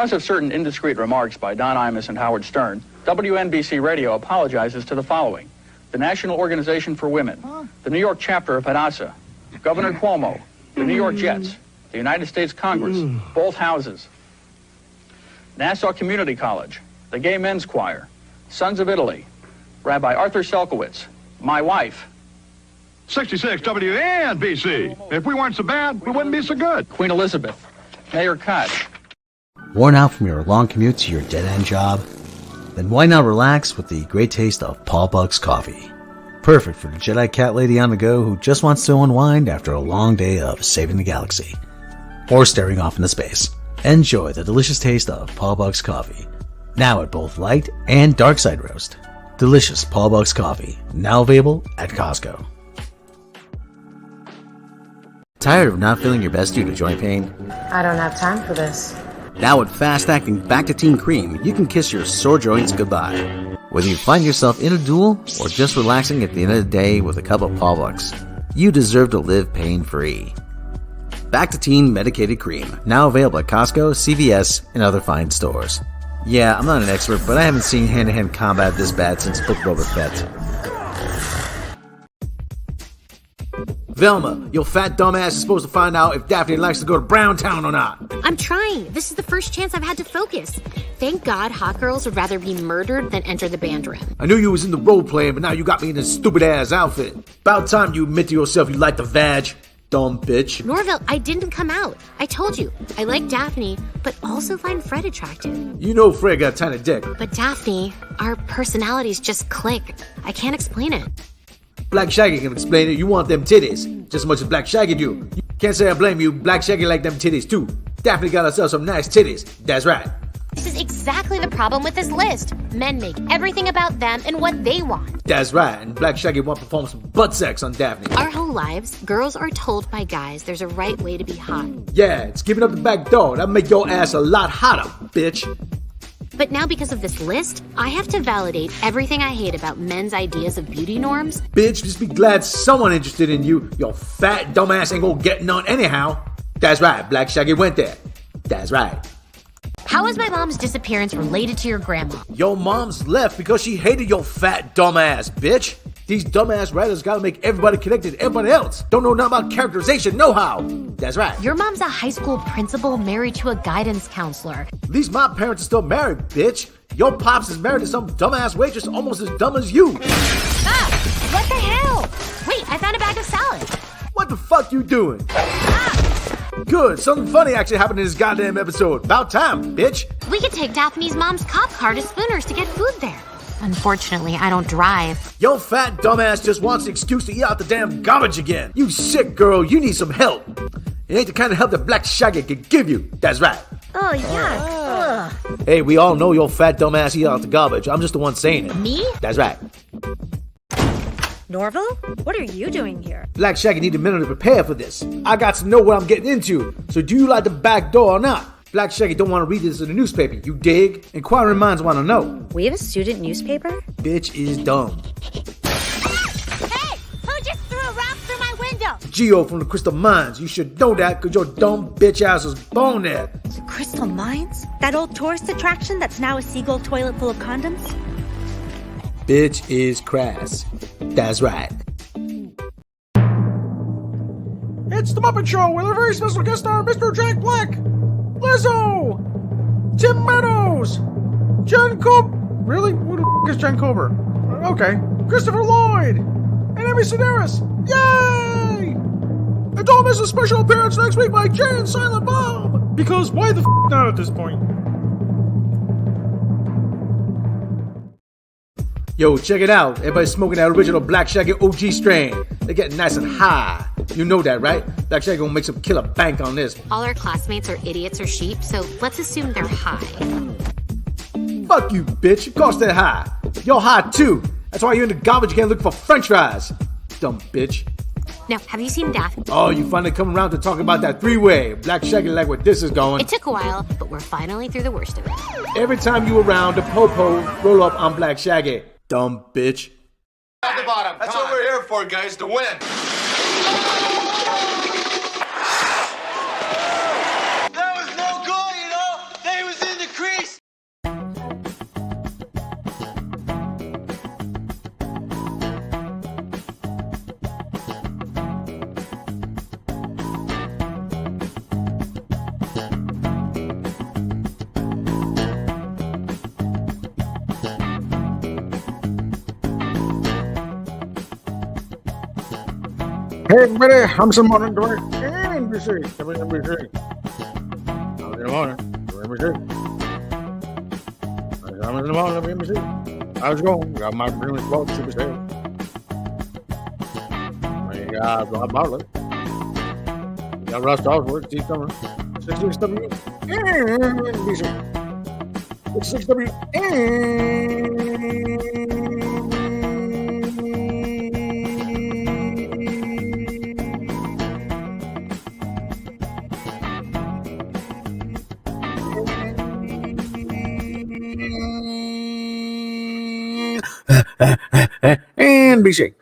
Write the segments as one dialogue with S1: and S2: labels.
S1: Because of certain indiscreet remarks by Don Imus and Howard Stern, WNBC Radio apologizes to the following: the National Organization for Women, the New York chapter of Hadassah, Governor Cuomo, the New York Jets, the United States Congress, both houses, Nassau Community College, the Gay Men's Choir, Sons of Italy, Rabbi Arthur Selkowitz, my wife,
S2: 66 WNBC. If we weren't so bad, we wouldn't be so good.
S1: Queen Elizabeth, Mayor Koch.
S3: Worn out from your long commute to your dead-end job? Then why not relax with the great taste of Paul Buck's coffee? Perfect for the Jedi cat lady on the go who just wants to unwind after a long day of saving the galaxy. Or staring off into space. Enjoy the delicious taste of Paul Buck's coffee. Now at both light and dark side roast. Delicious Paul Buck's coffee. Now available at Costco. Tired of not feeling your best due to joint pain?
S4: I don't have time for this.
S3: Now with fast-acting Back-to-Teen Cream, you can kiss your sore joints goodbye. Whether you find yourself in a duel or just relaxing at the end of the day with a cup of Paul Buck's, you deserve to live pain-free. Back-to-Teen Medicated Cream, now available at Costco, CVS, and other fine stores. Yeah, I'm not an expert, but I haven't seen hand-to-hand combat this bad since Book Boba Fett. Velma, your fat dumbass is supposed to find out if Daphne likes to go to Browntown or not.
S5: I'm trying. This is the first chance I've had to focus. Thank God hot girls would rather be murdered than enter the band room.
S3: I knew you was in the role playing, but now you got me in this stupid ass outfit. About time you admit to yourself you like the vag. Dumb bitch.
S5: Norville, I didn't come out. I told you, I like Daphne, but also find Fred attractive.
S3: You know Fred got a tiny dick.
S5: But Daphne, our personalities just click. I can't explain it.
S3: Black Shaggy can explain it. You want them titties just as much as Black Shaggy do. You can't say I blame you. Black Shaggy like them titties too. Daphne got herself some nice titties. That's right.
S5: This is exactly the problem with this list. Men make everything about them and what they want.
S3: That's right. And Black Shaggy want to perform some butt sex on Daphne.
S5: Our whole lives, girls are told by guys there's a right way to be hot.
S3: Yeah, it's giving up the back door. That'll make your ass a lot hotter, bitch.
S5: But now because of this list, I have to validate everything I hate about men's ideas of beauty norms.
S3: Bitch, just be glad someone interested in you. Your fat dumbass ain't gonna get none anyhow. That's right, Black Shaggy went there. That's right.
S5: How is my mom's disappearance related to your grandma?
S3: Your mom's left because she hated your fat dumbass, bitch. These dumbass writers gotta make everybody connected to everybody else. Don't know nothing about characterization, know how. That's right.
S5: Your mom's a high school principal married to a guidance counselor.
S3: At least my parents are still married, bitch. Your pops is married to some dumbass waitress almost as dumb as you.
S5: Ah! What the hell? Wait, I found a bag of salad.
S3: What the fuck you doing? Good, something funny actually happened in this goddamn episode. About time, bitch.
S5: We could take Daphne's mom's cop car to Spooner's to get food there. Unfortunately, I don't drive.
S3: Your fat dumbass just wants an excuse to eat out the damn garbage again. You sick girl, you need some help. It ain't the kind of help that Black Shaggy can give you. That's right.
S5: Oh, yuck.
S3: Hey, we all know your fat dumbass eat out the garbage. I'm just the one saying it.
S5: Me?
S3: That's right.
S6: Norville? What are you doing here?
S3: Black Shaggy need a minute to prepare for this. I got to know what I'm getting into. So do you like the back door or not? Black Shaggy don't want to read this in the newspaper, you dig? Inquiring minds want to know.
S6: We have a student newspaper?
S3: Bitch is dumb.
S5: Hey! Who just threw a rock through my window?
S3: Geo from the Crystal Mines. You should know that because your dumb bitch ass was born there.
S6: The Crystal Mines? That old tourist attraction that's now a seagull toilet full of condoms?
S3: Bitch is crass. That's right.
S7: It's the Muppet Show with our very special guest star, Mr. Jack Black, Lizzo, Tim Meadows, Jen Really? Who the is Jen Kober? Okay. Christopher Lloyd, and Amy Sedaris. Yay! And don't miss a special appearance next week by Jay and Silent Bob. Because why the not at this point?
S3: Yo, check it out. Everybody's smoking that original Black Shaggy OG strain. They're getting nice and high. You know that, right? Black Shaggy gonna make some killer bank on this.
S5: All our classmates are idiots or sheep, so let's assume they're high.
S3: Fuck you, bitch. Of course they're high. You're high too. That's why you're in the garbage can looking for french fries. Dumb bitch.
S5: Now, have you seen Daphne?
S3: Oh, you finally come around to talk about that three-way. Black Shaggy like where this is going.
S5: It took a while, but we're finally through the worst of it.
S3: Every time you around, the po-po roll up on Black Shaggy. Dumb bitch.
S8: At the bottom. That's what we're here for, guys, to win. That was no goal, you know. They was in
S7: everybody, I'm some morning to NBC, WNBC. I'm in the morning, WNBC. I'm in the morning, WNBC. How's it going? Got my dream is about to be saved. We got Rob Bartlett. We got Russ Oswald, Steve Summer. 66 WNBC. 66 NBC.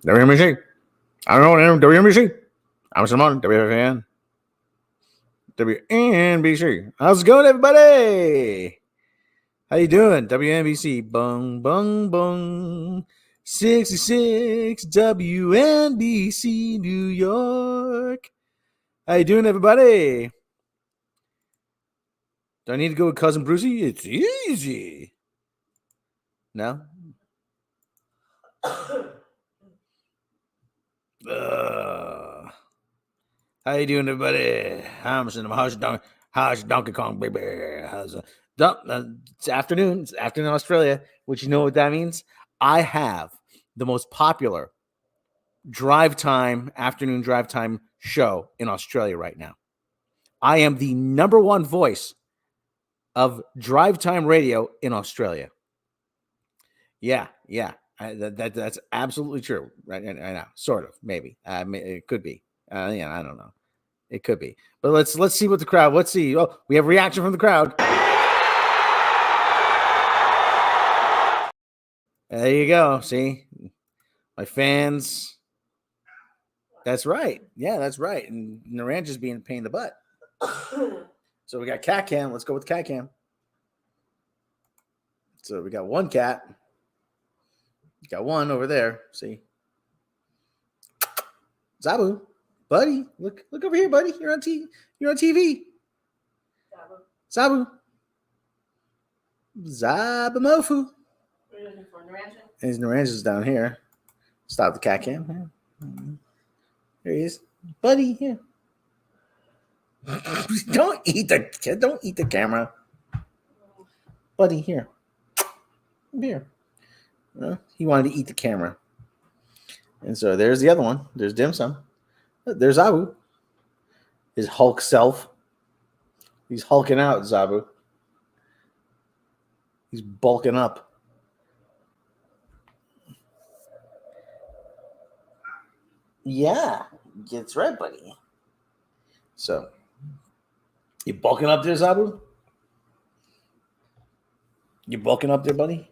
S7: WNBC. I don't know, WNBC. I'm Simon, WFAN. WNBC. How's it going, everybody? How you doing? WNBC. Bung, bung, bung. 66 WNBC, New York. How you doing, everybody? Do I need to go with Cousin Brucey? It's easy. No? How you doing, everybody? How's Donkey Kong, baby? It's afternoon. It's afternoon in Australia, which you know what that means? I have the most popular afternoon drive time show in Australia right now. I am the number one voice of drive time radio in Australia. Yeah. That's absolutely true. Right now, sort of, maybe. It could be. I don't know. It could be. But let's see what the crowd. Let's see. Oh, we have reaction from the crowd. There you go. See, my fans. That's right. Yeah, that's right. And Naranj is being a pain in the butt. So we got cat cam. Let's go with cat cam. So we got one cat. Got one over there. See, Zabu, buddy, look over here, buddy. You're on TV. Zabu, Zabamofu.
S4: What are you looking for, Naranja?
S7: His Naranj is down here. Stop the cat cam. Here he is, buddy. Here. Don't eat the camera, buddy. Here. He wanted to eat the camera. And so there's the other one. There's Dim Sum. There's Abu. His Hulk self. He's hulking out, Zabu. He's bulking up. Yeah, that's right, buddy. So, you bulking up there, Zabu? You bulking up there, buddy?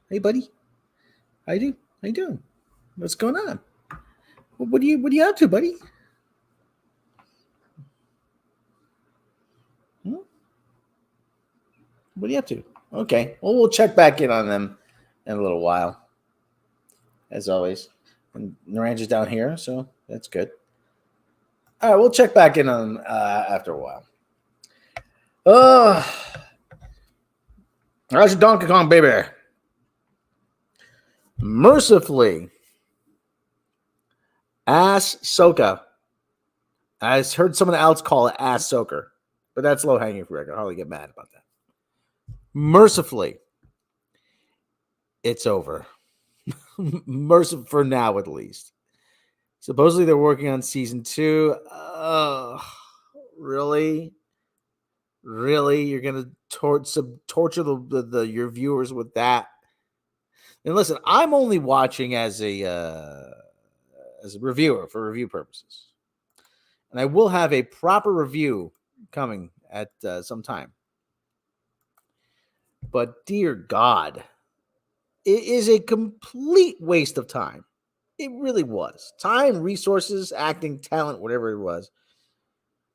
S7: Hey, buddy. How you doing? What's going on? What are you up to, buddy? What are you up to? Okay. Well, we'll check back in on them in a little while, as always. And Naranj is down here, so that's good. All right, we'll check back in on them after a while. How's your Donkey Kong, baby? Mercifully, Ahsoka. I heard someone else call it Ahsoka, but that's low hanging fruit. I can hardly get mad about that. Mercifully, it's over. Merciful for now, at least. Supposedly, they're working on season 2. Really? You're gonna torture your viewers with that? And listen, I'm only watching as a reviewer for review purposes, and I will have a proper review coming at some time. But dear God, it is a complete waste of time. It really was. Time, resources, acting, talent, whatever it was.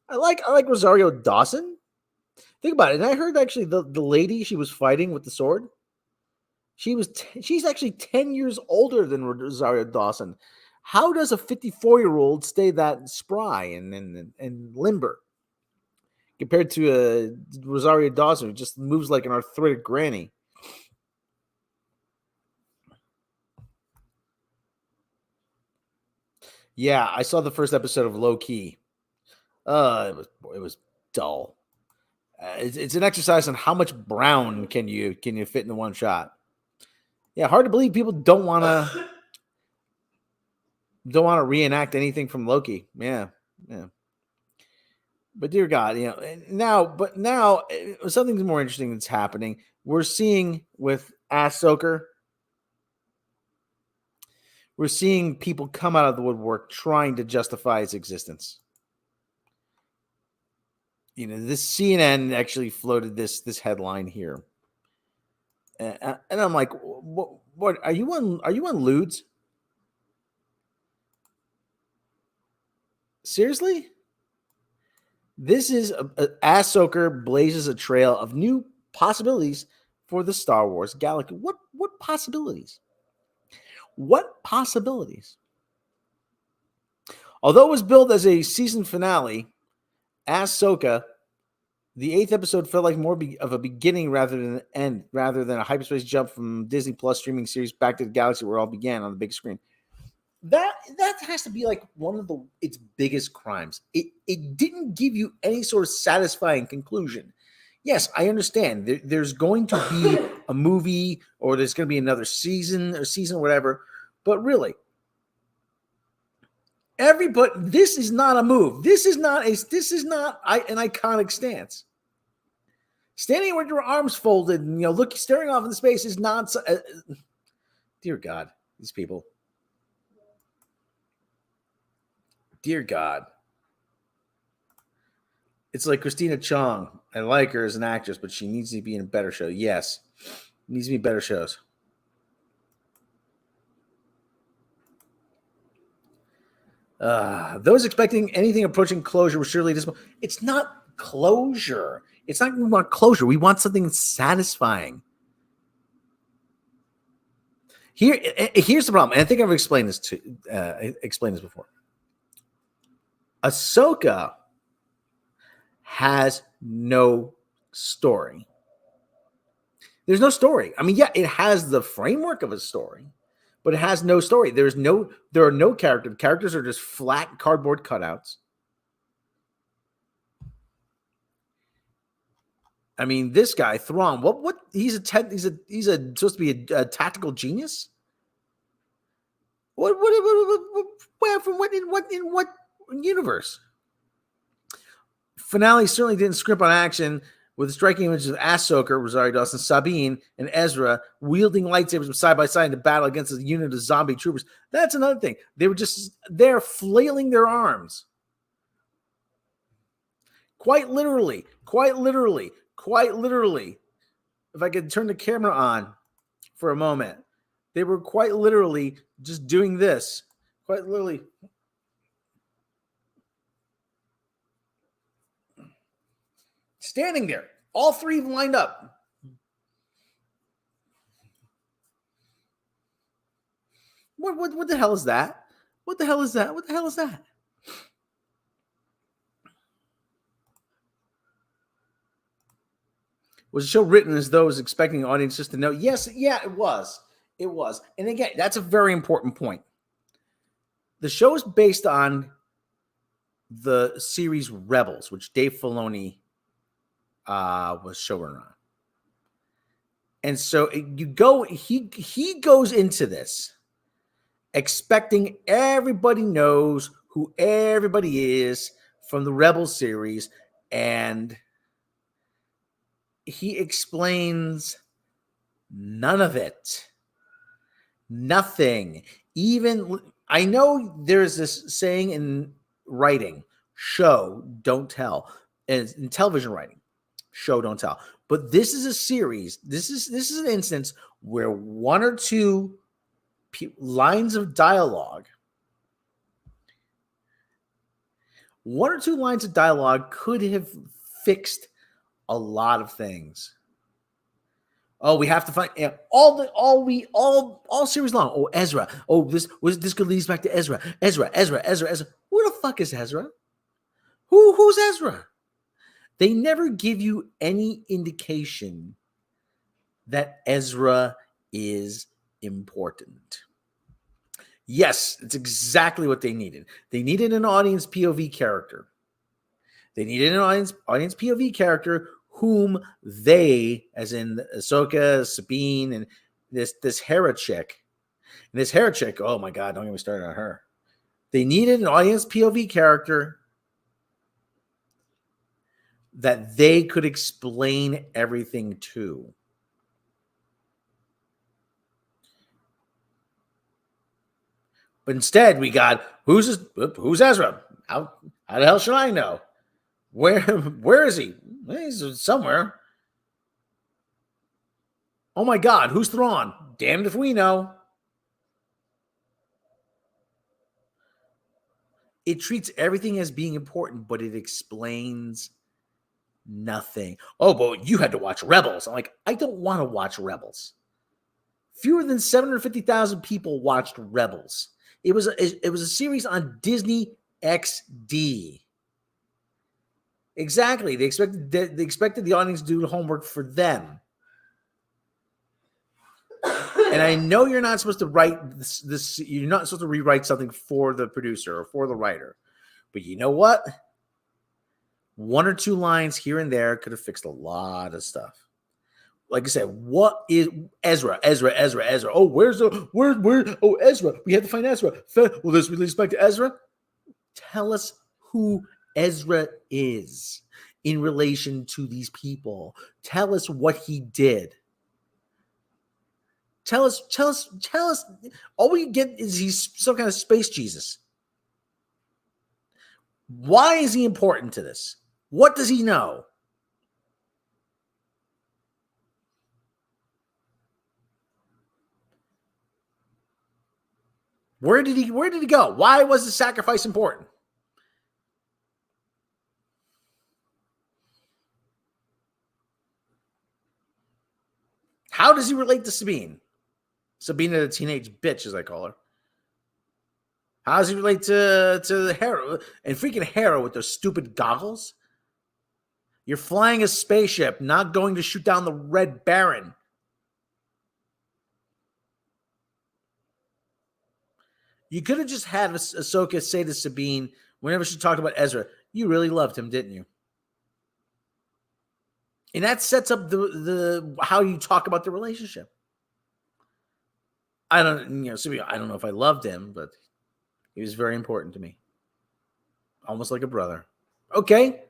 S7: I like Rosario Dawson. Think about it. And I heard actually the lady she was fighting with the sword. She's actually 10 years older than Rosario Dawson. How does a 54-year-old stay that spry and limber compared to Rosario Dawson, who just moves like an arthritic granny?
S3: Yeah, I saw the first episode of Low Key. It was dull. It's an exercise on how much brown can you fit into one shot. Yeah, hard to believe people don't want to reenact anything from Loki. Yeah. But dear God, now something more interesting that's happening. We're seeing with Ahsoka. We're seeing people come out of the woodwork trying to justify its existence. This CNN actually floated this headline here, and I'm like, what are you on? Are you on lewds? Seriously? This is Ahsoka blazes a trail of new possibilities for the Star Wars galaxy. What possibilities? What possibilities? Although it was billed as a season finale, Ahsoka, the 8th episode felt like more of a beginning rather than an end, rather than a hyperspace jump from Disney Plus streaming series back to the galaxy where it all began on the big screen. That has to be like one of its biggest crimes. It didn't give you any sort of satisfying conclusion. Yes, I understand. There's going to be a movie, or there's going to be another season or whatever. But really, this is not a move. This is not an iconic stance. Standing with your arms folded and staring off into space is not. Dear God, these people. Dear God. It's like Christina Chong. I like her as an actress, but she needs to be in a better show. Yes. Needs to be better shows. Those expecting anything approaching closure were surely disappointed. It's not closure. It's not we want closure. We want something satisfying. Here's the problem, and I think I've explained this before. Ahsoka has no story. There's no story. I mean, yeah, it has the framework of a story, but it has no story. There are no characters. Characters are just flat cardboard cutouts. I mean, this guy Thrawn. What? He's supposed to be a tactical genius. What in what universe? Finale certainly didn't script on action, with striking images of Ahsoka, Rosario Dawson, Sabine, and Ezra wielding lightsabers side by side in a battle against a unit of zombie troopers. That's another thing. They were just there flailing their arms. Quite literally. If I could turn the camera on for a moment, they were quite literally just doing this. Quite literally. Standing there, all three lined up. What the hell is that? What the hell is that? Was the show written as though it was expecting audiences to know? Yes, yeah, it was. And again, that's a very important point. The show is based on the series Rebels, which Dave Filoni was showrunner on. And so he goes into this expecting everybody knows who everybody is from the Rebels series, and he explains none of it. Nothing. Even I know there's this saying in writing, show, don't tell. And in television writing, show, don't tell. But this is a series. This is an instance where one or two lines of dialogue could have fixed a lot of things. Oh, we have to find all series long. Oh, Ezra. Oh, this could lead us back to Ezra. Ezra. Who the fuck is Ezra? Who's Ezra? They never give you any indication that Ezra is important. Yes, it's exactly what they needed. They needed an audience POV character. They needed an audience POV character whom they, as in Ahsoka, Sabine, and this Hera chick. And this Hera chick, oh my God, don't get me started on her. They needed an audience POV character that they could explain everything to. But instead, we got who's Ezra? How the hell should I know? Where is he? He's somewhere. Oh my God, who's Thrawn? Damned if we know. It treats everything as being important, but it explains nothing. Oh, but you had to watch Rebels. I'm like, I don't want to watch Rebels. Fewer than 750,000 people watched Rebels. It was a series on Disney XD. Exactly. They expected the audience to do the homework for them. And I know you're not supposed to write this. You're not supposed to rewrite something for the producer or for the writer. But you know what? One or two lines here and there could have fixed a lot of stuff. Like I said, what is Ezra? Oh, where? Oh, Ezra. We have to find Ezra. Will this really respect to Ezra? Tell us who Ezra is in relation to these people. Tell us what he did. Tell us. All we get is he's some kind of space Jesus. Why is he important to this? What does he know? Where did he go? Why was the sacrifice important? How does he relate to Sabine? Sabina, the teenage bitch, as I call her. How does he relate to Hera and freaking Hera with those stupid goggles? You're flying a spaceship, not going to shoot down the Red Baron. You could have just had Ahsoka say to Sabine whenever she talked about Ezra, "You really loved him, didn't you?" And that sets up the how you talk about the relationship. Sabine, I don't know if I loved him, but he was very important to me. Almost like a brother. Okay.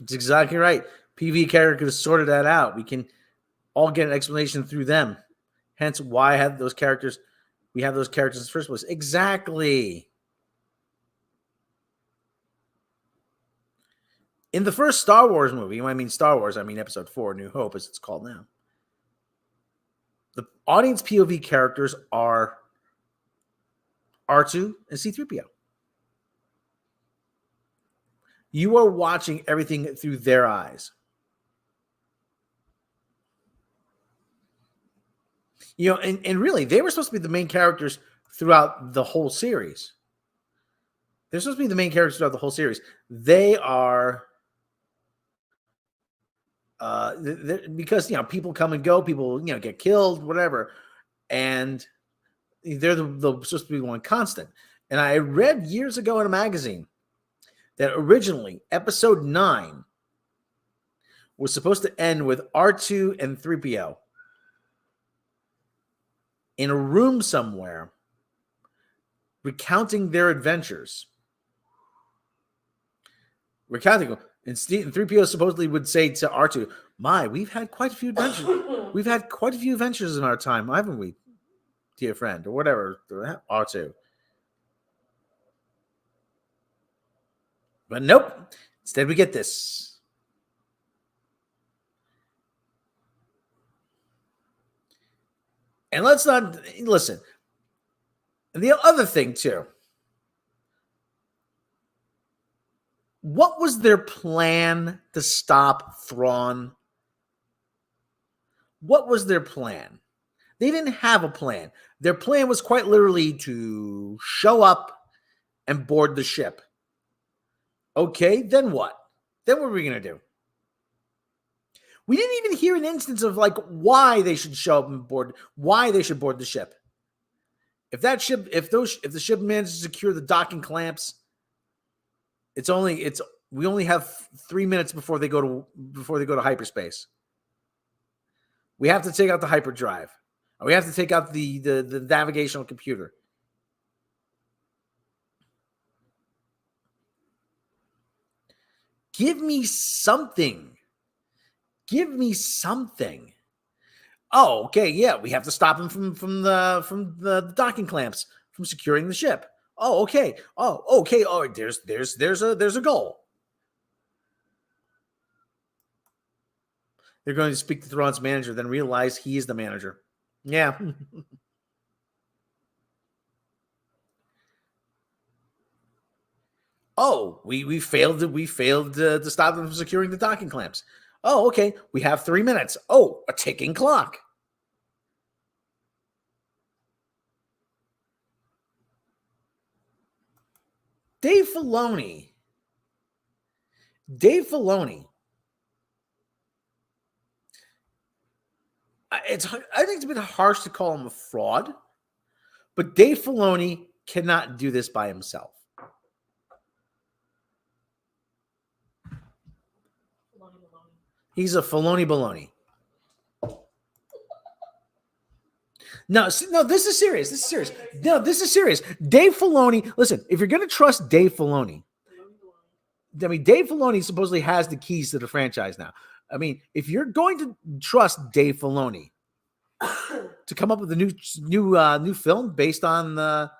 S3: It's exactly right. PV character could have sorted that out. We can all get an explanation through them. Hence why we have those characters in the first place. Exactly. In the first Star Wars movie, when I mean Star Wars, I mean Episode 4, New Hope, as it's called now. The audience POV characters are R2 and C-3PO. You are watching everything through their eyes. And really, they were supposed to be the main characters throughout the whole series. They're supposed to be the main characters throughout the whole series. They are... because people come and go, people get killed, whatever, and they're the supposed to be one constant. And I read years ago in a magazine that originally Episode 9 was supposed to end with R2 and 3PO in a room somewhere recounting their adventures. And 3PO supposedly would say to R2, we've had quite a few adventures. We've had quite a few adventures in our time, haven't we, dear friend? Or whatever, R2. But nope. Instead, we get this. And let's not listen. And the other thing, too. What was their plan to stop Thrawn? What was their plan? They didn't have a plan. Their plan was quite literally to show up and board the ship. Okay, then what? Then what are we going to do?
S7: We didn't even hear an instance of like why they should show up and board, why they should board the ship. If the ship manages to secure the docking clamps, we only have 3 minutes before they go to hyperspace. We have to take out the hyperdrive. We have to take out the navigational computer. Give me something. Oh, okay, yeah. We have to stop him from the docking clamps from securing the ship. Oh, okay. Oh, okay. Oh, there's a goal. They're going to speak to Thrawn's manager, then realize he is the manager. Yeah. Oh, we failed to stop them from securing the docking clamps. Oh, okay. We have 3 minutes. Oh, a ticking clock. Dave Filoni. I think it's a bit harsh to call him a fraud, but Dave Filoni cannot do this by himself. He's a Filoni baloney. No, this is serious. This is serious. Dave Filoni, listen, if you're going to trust Dave Filoni, I mean, Dave Filoni supposedly has the keys to the franchise now. I mean, if you're going to trust Dave Filoni to come up with a new film based on Ahsoka,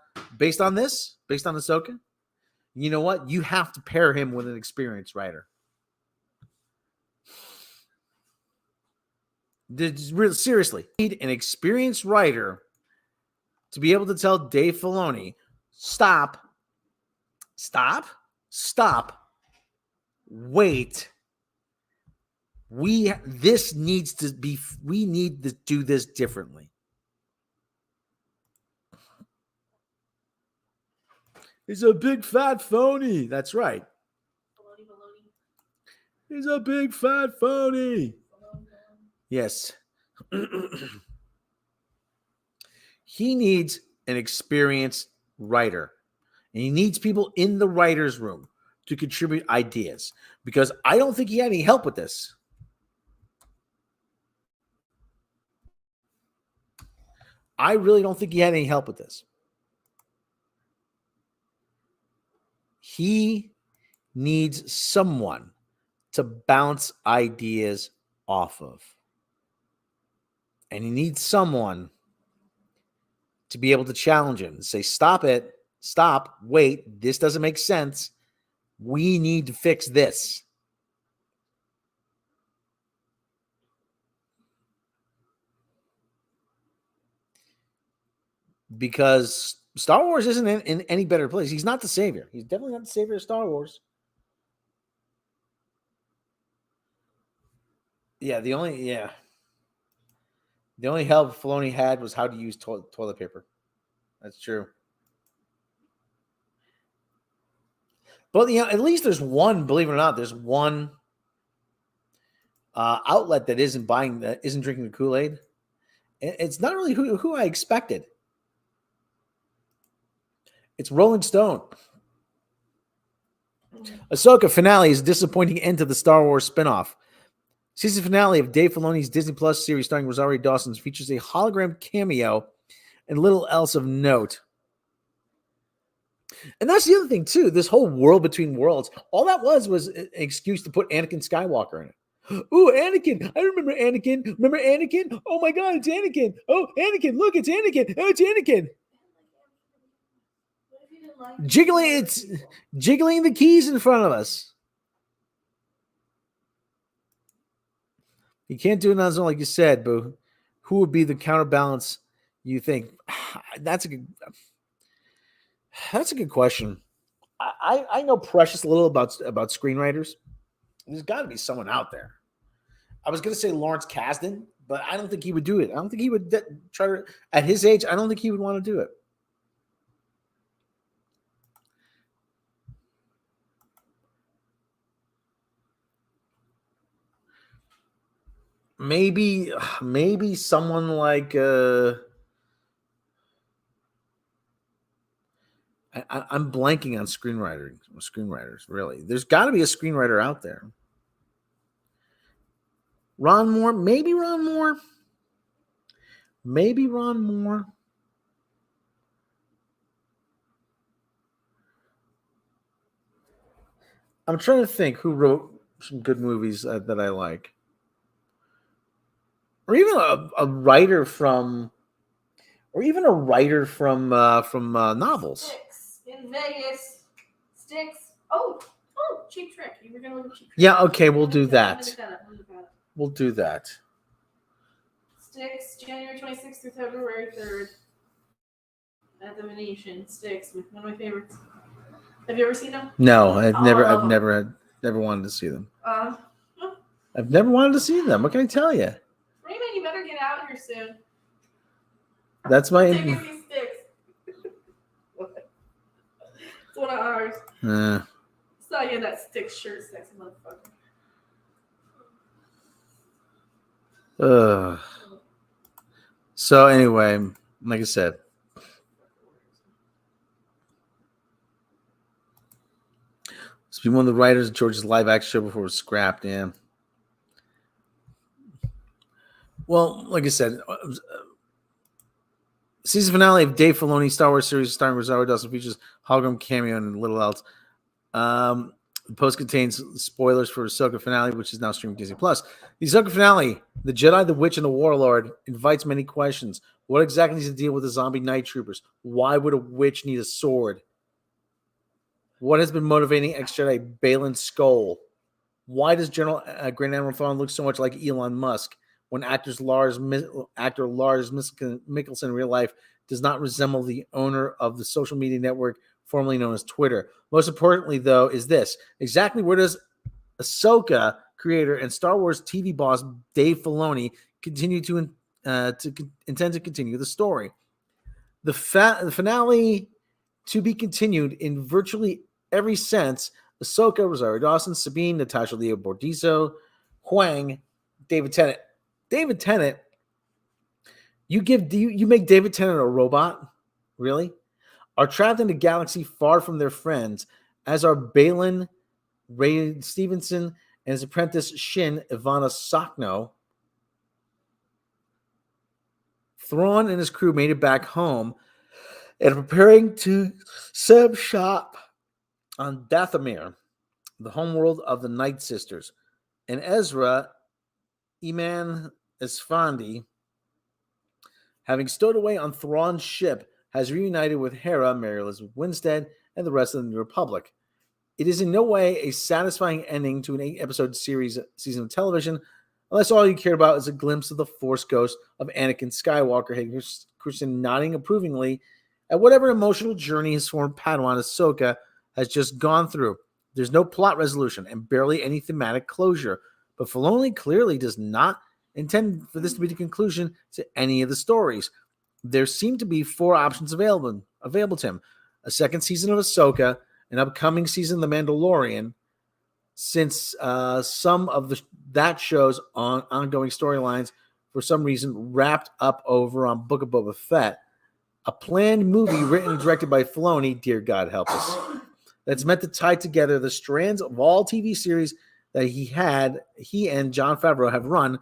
S7: you know what? You have to pair him with an experienced writer. Seriously, need an experienced writer to be able to tell Dave Filoni, stop, wait. We need to do this differently. He's a big fat phony. That's right. He's a big fat phony. Yes. He needs an experienced writer. And he needs people in the writer's room to contribute ideas. Because I don't think he had any help with this. I really don't think he had any help with this. He needs someone to bounce ideas off of. And he needs someone to be able to challenge him and say, stop, wait, this doesn't make sense. We need to fix this. Because Star Wars isn't in any better place. He's not the savior. He's definitely not the savior of Star Wars. Yeah, the only help Filoni had was how to use toilet paper. That's true. But at least there's one, believe it or not, there's one outlet that isn't drinking the Kool-Aid. It's not really who I expected. It's Rolling Stone. Ahsoka finale is a disappointing end to the Star Wars spinoff. Season finale of Dave Filoni's Disney Plus series starring Rosario Dawson features a hologram cameo and little else of note. And that's the other thing, too. This whole world between worlds, all that was an excuse to put Anakin Skywalker in it. Ooh, Anakin. I remember Anakin. Remember Anakin? Oh, my God, it's Anakin. Oh, Anakin. Look, it's Anakin. Oh, it's Anakin. Jiggling the keys in front of us. You can't do it on his own, like you said, but who would be the counterbalance you think? That's a good question. I know precious little about screenwriters. There's got to be someone out there. I was going to say Lawrence Kasdan, but I don't think he would do it. I don't think he would try to, at his age, I don't think he would want to do it.
S3: maybe someone like I'm blanking on screenwriters. Really, there's got to be a screenwriter out there. Ron Moore, maybe Ron Moore. I'm trying to think who wrote some good movies that I like, or even a writer from novels.
S4: Sticks in Vegas. Sticks. Oh, Cheap Trick. You were gonna look at Cheap Trick.
S3: Yeah, okay, we'll do that. We'll do that.
S4: Sticks, January 26th through February 3rd. At the Venetian. Sticks, one of my favorites. Have you ever seen them?
S3: No, I've never wanted to see them. I've never wanted to see them. What can I tell you?
S4: Raymond, you better get out here soon.
S3: That's my.
S4: Take me these sticks. It's one of ours. Saw you in that Sticks shirt, sexy motherfucker.
S3: So anyway, like I said, it's been one of the writers of George's live action show before it was scrapped. Yeah. Well, like I said, season finale of Dave Filoni's Star Wars series starring Rosario Dawson features hologram cameo and little else. The post contains spoilers for Ahsoka finale, which is now streaming Disney+. The Ahsoka finale, the Jedi, the Witch, and the Warlord, invites many questions. What exactly is the deal with the zombie night troopers? Why would a witch need a sword? What has been motivating ex-Jedi Baylan Skoll? Why does General Grand Admiral Thrawn look so much like Elon Musk when actor Lars Mikkelsen in real life does not resemble the owner of the social media network formerly known as Twitter? Most importantly, though, is this. Exactly where does Ahsoka creator and Star Wars TV boss Dave Filoni intend to continue the story? The finale to be continued in virtually every sense. Ahsoka, Rosario Dawson, Sabine, Natasha Leo Bordizo, Huang, David Tennant. David Tennant, you make David Tennant a robot? Really? Are trapped in a galaxy far from their friends, as are Baylan, Ray Stevenson, and his apprentice Shin Ivana Sakno. Thrawn and his crew made it back home and are preparing to set up shop on Dathomir, the homeworld of the Night Sisters. And Ezra Iman Esfandi, having stowed away on Thrawn's ship, has reunited with Hera, Mary Elizabeth Winstead, and the rest of the New Republic. It is in no way a satisfying ending to an 8-episode season of television, unless all you care about is a glimpse of the Force ghost of Anakin Skywalker, Hayden Christensen nodding approvingly at whatever emotional journey his former Padawan Ahsoka has just gone through. There's no plot resolution and barely any thematic closure, but Filoni clearly does not intend for this to be the conclusion to any of the stories. There seem to be 4 options available to him: a second season of Ahsoka, an upcoming season of The Mandalorian, since some of that show's ongoing storylines for some reason wrapped up over on Book of Boba Fett, a planned movie written and directed by Filoni, dear God help us, that's meant to tie together the strands of all TV series that he and Jon Favreau have run,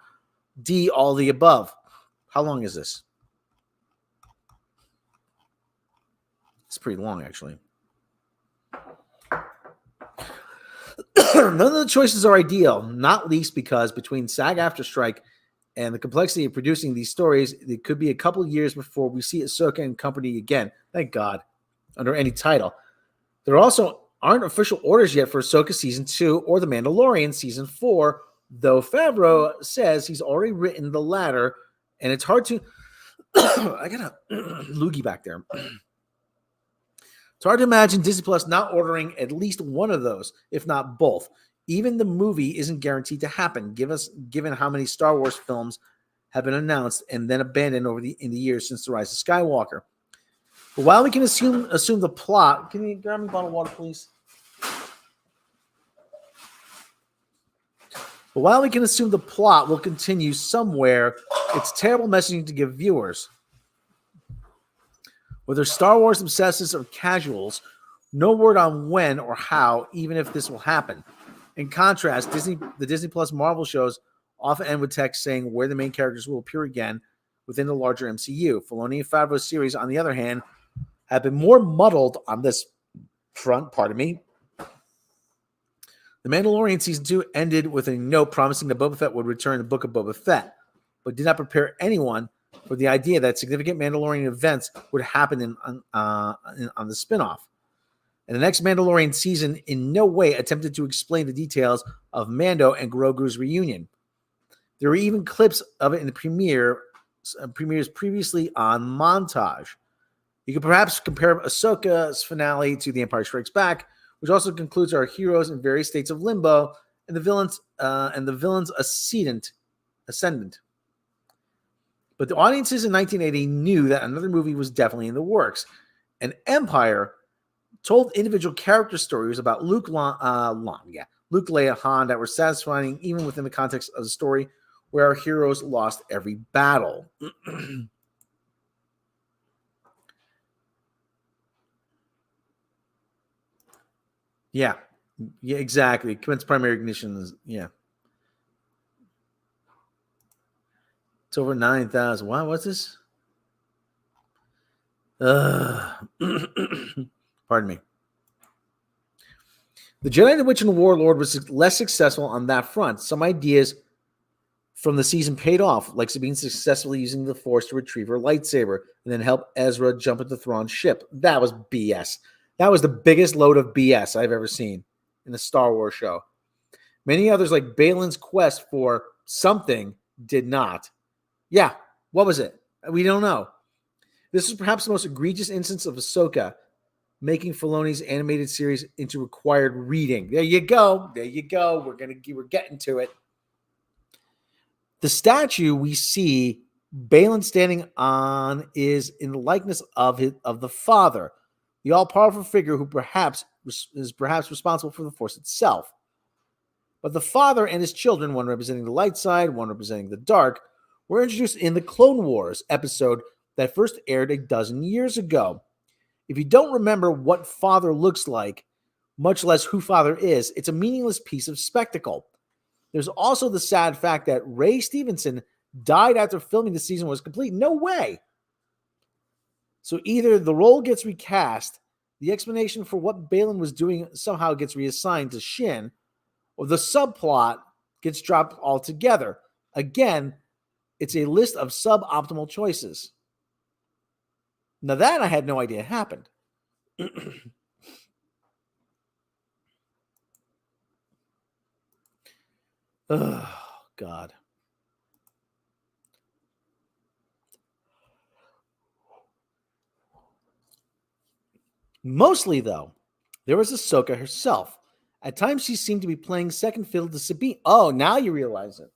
S3: all the above. How long is this? It's pretty long, actually. None of the choices are ideal, not least because between SAG-AFTRA strike and the complexity of producing these stories, it could be a couple of years before we see Ahsoka and company again, thank God, under any title. There also aren't official orders yet for Ahsoka Season 2 or The Mandalorian Season 4, though Favreau says he's already written the latter, and it's hard to... I got a loogie back there. It's hard to imagine Disney Plus not ordering at least one of those, if not both. Even the movie isn't guaranteed to happen, given how many Star Wars films have been announced and then abandoned in the years since the rise of Skywalker. But while we can assume the plot, can you grab me a bottle of water, please? But while we can assume the plot will continue somewhere, it's terrible messaging to give viewers. Whether Star Wars obsessives or casuals, no word on when or how, even if this will happen. In contrast, the Disney Plus Marvel shows often end with text saying where the main characters will appear again within the larger MCU. Filoni and Favreau's series, on the other hand, have been more muddled on this front, The Mandalorian Season 2 ended with a note promising that Boba Fett would return in the Book of Boba Fett, but did not prepare anyone for the idea that significant Mandalorian events would happen on the spinoff. And the next Mandalorian season in no way attempted to explain the details of Mando and Grogu's reunion. There were even clips of it in the premieres previously on montage. You could perhaps compare Ahsoka's finale to The Empire Strikes Back, which also concludes our heroes in various states of limbo and the villain's ascendant. But the audiences in 1980 knew that another movie was definitely in the works. And Empire told individual character stories about Luke, Leia, Han that were satisfying even within the context of the story where our heroes lost every battle. Yeah, exactly. Commence primary ignition is, It's over 9,000. Wow, what's this? Pardon me. The Jedi, the Witch, and the Warlord was less successful on that front. Some ideas from the season paid off, like Sabine successfully using the Force to retrieve her lightsaber and then help Ezra jump into Thrawn's ship. That was BS. That was the biggest load of BS I've ever seen in a Star Wars show. Many others, like Balin's quest for something, did not. Yeah, what was it? We don't know. This is perhaps the most egregious instance of Ahsoka making Filoni's animated series into required reading. There you go. We're getting to it. The statue we see Balin standing on is in the likeness of the Father, the all-powerful figure who is perhaps responsible for the Force itself. But the Father and his children, one representing the light side, one representing the dark, were introduced in the Clone Wars episode that first aired a dozen years ago. If you don't remember what Father looks like, much less who Father is, it's a meaningless piece of spectacle. There's also the sad fact that Ray Stevenson died after filming the season was complete. No way. So either the role gets recast, the explanation for what Balin was doing somehow gets reassigned to Shin, or the subplot gets dropped altogether. Again, it's a list of suboptimal choices. Now that I had no idea happened. Oh, God. Mostly, though, there was Ahsoka herself. At times, she seemed to be playing second fiddle to Sabine. Oh, now you realize it.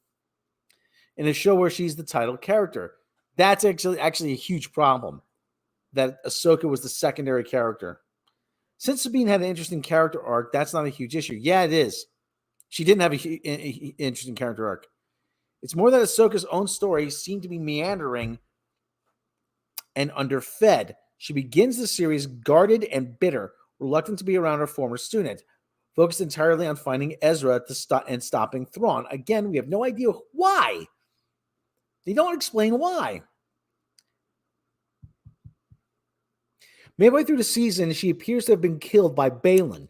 S3: In a show where she's the title character. That's actually a huge problem, that Ahsoka was the secondary character. Since Sabine had an interesting character arc, that's not a huge issue. Yeah, it is. She didn't have an interesting character arc. It's more that Ahsoka's own story seemed to be meandering and underfed. She begins the series guarded and bitter, reluctant to be around her former student, focused entirely on finding Ezra and stopping Thrawn. Again, we have no idea why. They don't explain why. Midway through the season, she appears to have been killed by Balin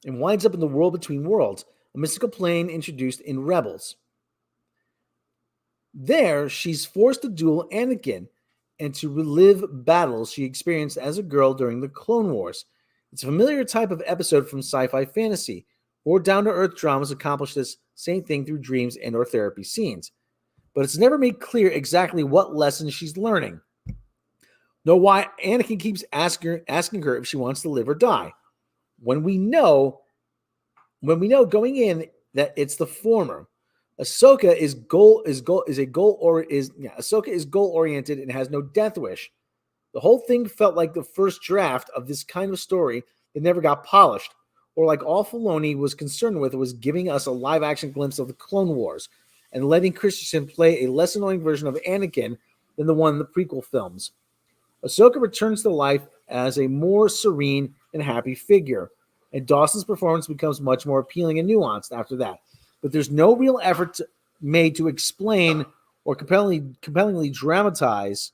S3: and winds up in the world between worlds, a mystical plane introduced in Rebels. There, she's forced to duel Anakin and to relive battles she experienced as a girl during the Clone Wars. It's a familiar type of episode from sci-fi fantasy, or down-to-earth dramas accomplish this same thing through dreams and or therapy scenes. But it's never made clear exactly what lessons she's learning, nor why Anakin keeps asking her if she wants to live or die. When we know going in that it's the former. Ahsoka is goal oriented and has no death wish. The whole thing felt like the first draft of this kind of story that never got polished. or like all Filoni was concerned with was giving us a live-action glimpse of the Clone Wars and letting Christensen play a less annoying version of Anakin than the one in the prequel films. Ahsoka returns to life as a more serene and happy figure, and Dawson's performance becomes much more appealing and nuanced after that. But there's no real effort made to explain or compellingly dramatize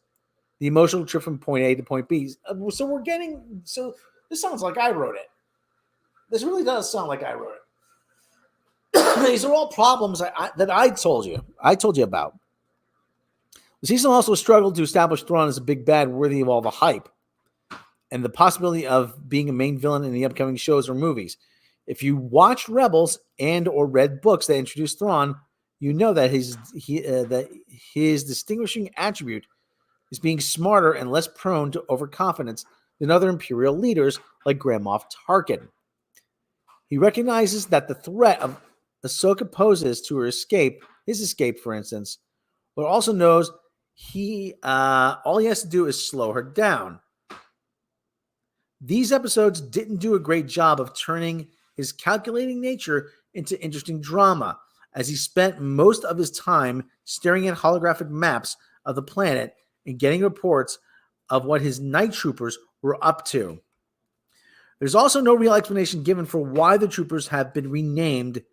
S3: the emotional trip from point A to point B. So this sounds like I wrote it. This really does sound like I wrote it. These are all problems that I told you about. The season also struggled to establish Thrawn as a big bad worthy of all the hype and the possibility of being a main villain in the upcoming shows or movies. If you watched Rebels and or read books that introduced Thrawn, you know that his distinguishing attribute is being smarter and less prone to overconfidence than other Imperial leaders like Grand Moff Tarkin. He recognizes that the threat of Ahsoka poses to his escape, for instance, but also knows all he has to do is slow her down. These episodes didn't do a great job of turning his calculating nature into interesting drama, as he spent most of his time staring at holographic maps of the planet and getting reports of what his night troopers were up to. There's also no real explanation given for why the troopers have remained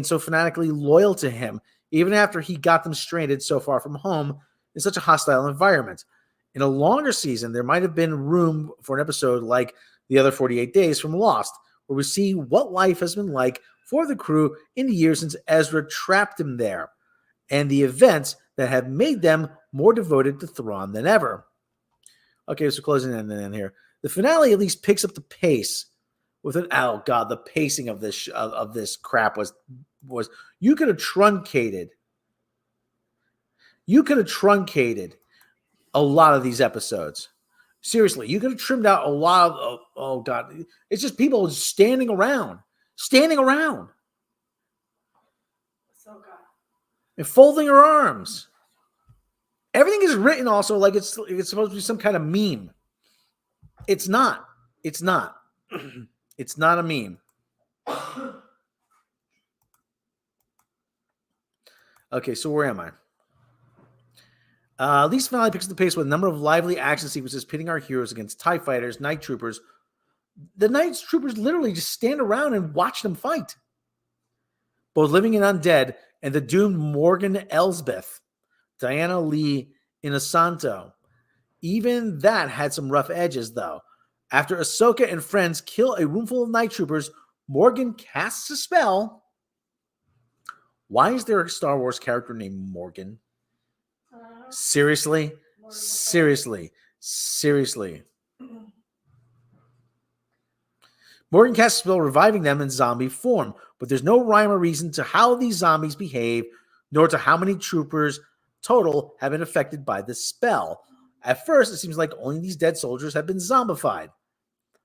S3: so fanatically loyal to him, even after he got them stranded so far from home in such a hostile environment. In a longer season, there might have been room for an episode like The Other 48 Days from Lost, where we see what life has been like for the crew in the years since Ezra trapped him there, and the events that have made them more devoted to Thrawn than ever. Okay, so closing in here. The finale at least picks up the pace with the pacing of this crap was you could have truncated a lot of these episodes. Seriously, you could have trimmed out a lot of it's just people standing around and folding her arms. Everything is written also like it's supposed to be some kind of meme. It's not. It's not a meme. Okay, so where am I? At least finale picks up the pace with a number of lively action sequences pitting our heroes against TIE fighters, night troopers. The night troopers literally just stand around and watch them fight. Both living and undead, and the doomed Morgan Elsbeth, Diana Lee Inosanto. Even that had some rough edges, though. After Ahsoka and friends kill a roomful of night troopers, Morgan casts a spell. Why is there a Star Wars character named Morgan? Seriously? Morgan casts a spell reviving them in zombie form, but there's no rhyme or reason to how these zombies behave, nor to how many troopers total have been affected by this spell. At first, it seems like only these dead soldiers have been zombified,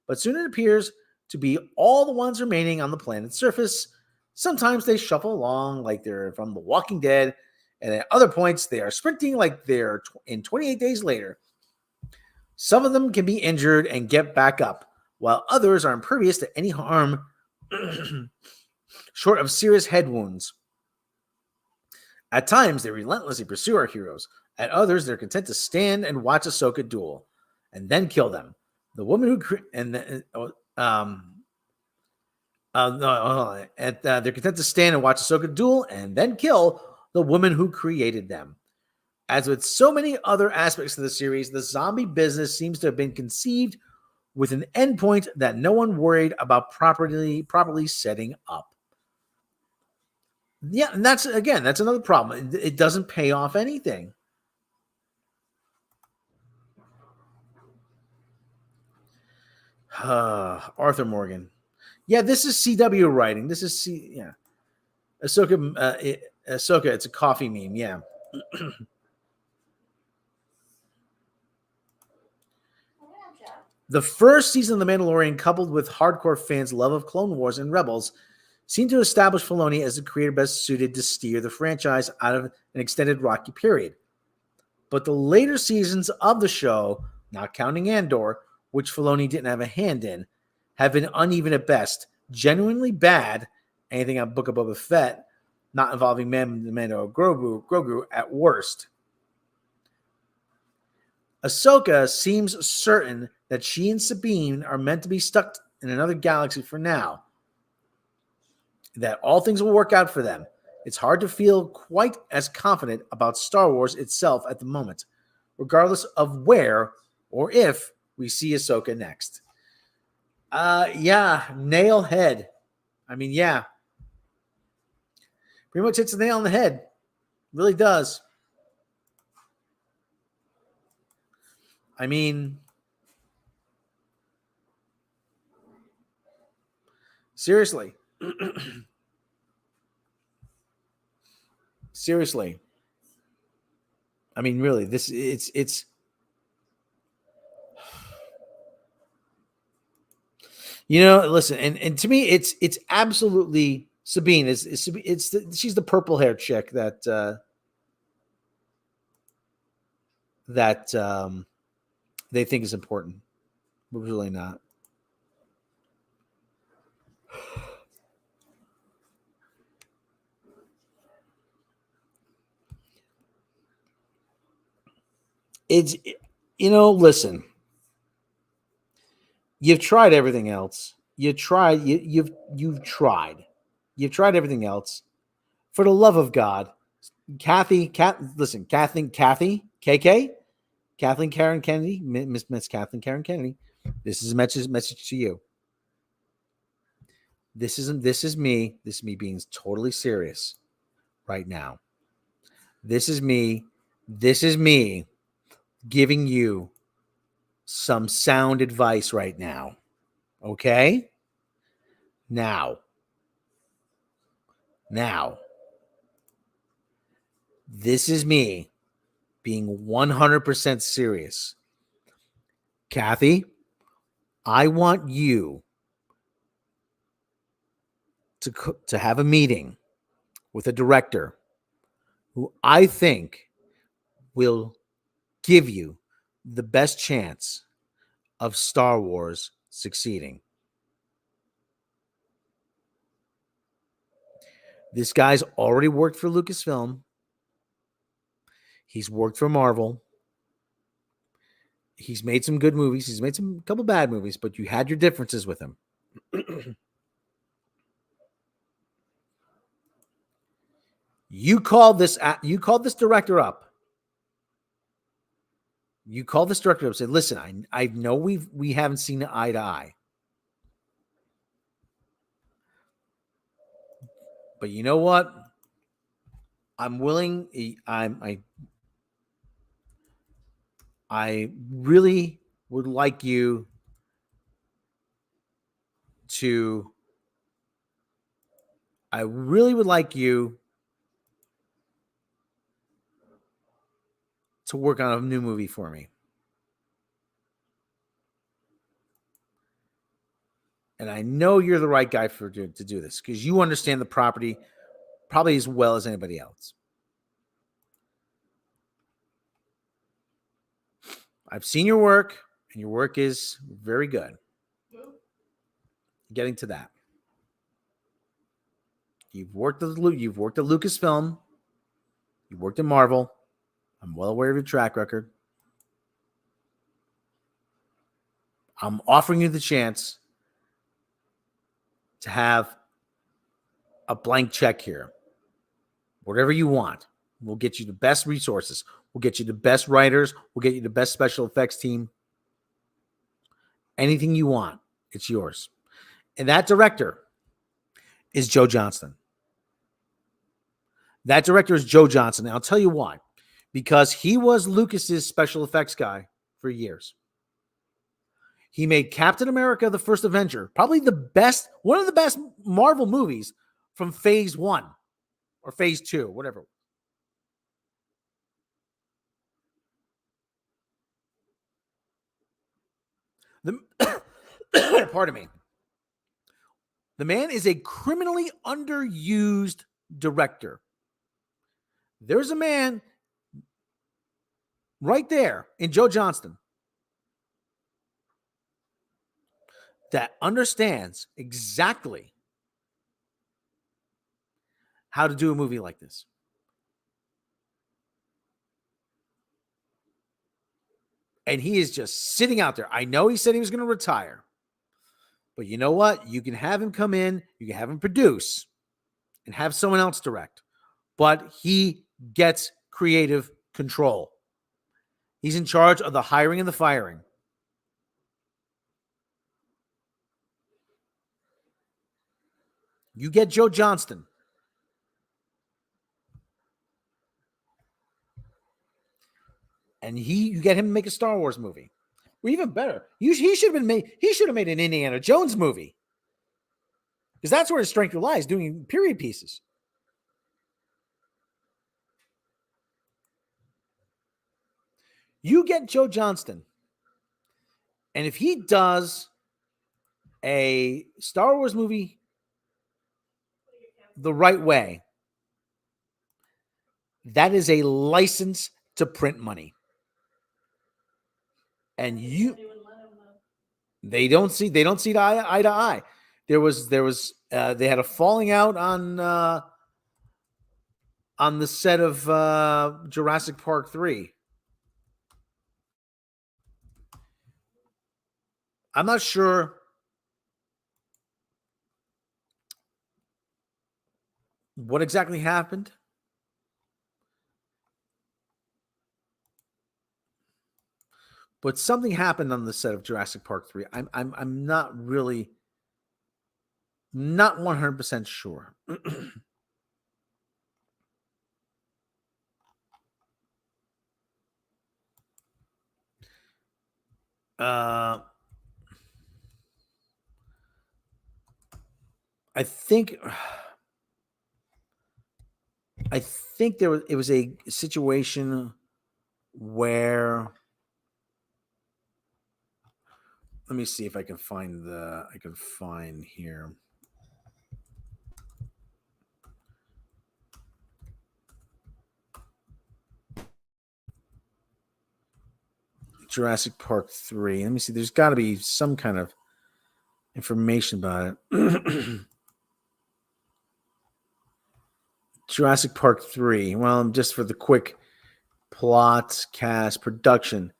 S3: but soon it appears to be all the ones remaining on the planet's surface. Sometimes they shuffle along like they're from The Walking Dead, and at other points they are sprinting like they're in 28 Days Later. Some of them can be injured and get back up, while others are impervious to any harm short of serious head wounds. At times, they relentlessly pursue our heroes. At others, they're content to stand and watch Ahsoka duel, and then kill them. The woman who they're content to stand and watch Ahsoka duel, and then kill the woman who created them. As with so many other aspects of the series, the zombie business seems to have been conceived with an endpoint that no one worried about properly setting up. Yeah, and that's another problem. It doesn't pay off anything. Arthur Morgan. Yeah, this is CW writing. This is Ahsoka. Ahsoka, it's a coffee meme. Yeah. The first season of The Mandalorian, coupled with hardcore fans' love of Clone Wars and Rebels, seemed to establish Filoni as the creator best suited to steer the franchise out of an extended rocky period. But the later seasons of the show, not counting Andor, which Filoni didn't have a hand in, have been uneven at best, genuinely bad. Anything on Book of Boba Fett, not involving Mando or Grogu at worst. Ahsoka seems certain that she and Sabine are meant to be stuck in another galaxy for now. That all things will work out for them. It's hard to feel quite as confident about Star Wars itself at the moment, regardless of where or if we see Ahsoka next. Yeah, nail head. I mean, yeah. Pretty much hits the nail on the head. Really does. I mean, seriously. Seriously. I mean, really, it's listen, and to me, it's absolutely Sabine she's the purple haired chick that they think is important, but really not. It's listen. You've tried everything else. You've tried everything else. For the love of God, Kathleen Karen Kennedy, Miss Kathleen Karen Kennedy. This is a message to you. This is me being totally serious right now. This is me giving you some sound advice right now. Okay? Now. This is me being 100% serious. Kathy, I want you to have a meeting with a director who I think will give you the best chance of Star Wars succeeding. This guy's already worked for Lucasfilm. He's worked for Marvel. He's made some good movies. He's made a couple bad movies, but you had your differences with him. You called this director up. You called this director up and said, listen, I know we haven't seen eye to eye. But you know what? I'm willing. I really would like you to. I really would like you to work on a new movie for me. And I know you're the right guy to do this because you understand the property probably as well as anybody else. I've seen your work, and your work is very good. Getting to that. You've worked at Lucasfilm. You've worked at Marvel. I'm well aware of your track record. I'm offering you the chance to have a blank check here. Whatever you want. We'll get you the best resources. We'll get you the best writers. We'll get you the best special effects team. Anything you want, it's yours. And that director is Joe Johnston. That director is Joe Johnston. And I'll tell you why. Because he was Lucas's special effects guy for years. He made Captain America: The First Avenger, probably one of the best Marvel movies from Phase 1 or Phase 2, whatever. Pardon me. The man is a criminally underused director. There's a man right there in Joe Johnston that understands exactly how to do a movie like this. And he is just sitting out there. I know he said he was going to retire. But you know what? You can have him come in, you can have him produce, and have someone else direct. But he gets creative control. He's in charge of the hiring and the firing. You get Joe Johnston. And you get him to make a Star Wars movie. Or even better, he should have made an Indiana Jones movie. Because that's where his strength lies, doing period pieces. You get Joe Johnston. And if he does a Star Wars movie the right way, that is a license to print money. And they don't see eye to eye. They had a falling out on the set of Jurassic Park 3. I'm not sure what exactly happened. But something happened on the set of Jurassic Park 3. I'm not 100% sure. I think it was a situation where, let me see if I can find here. Jurassic Park 3. Let me see. There's got to be some kind of information about it. Jurassic Park 3. Well, just for the quick plot, cast, production.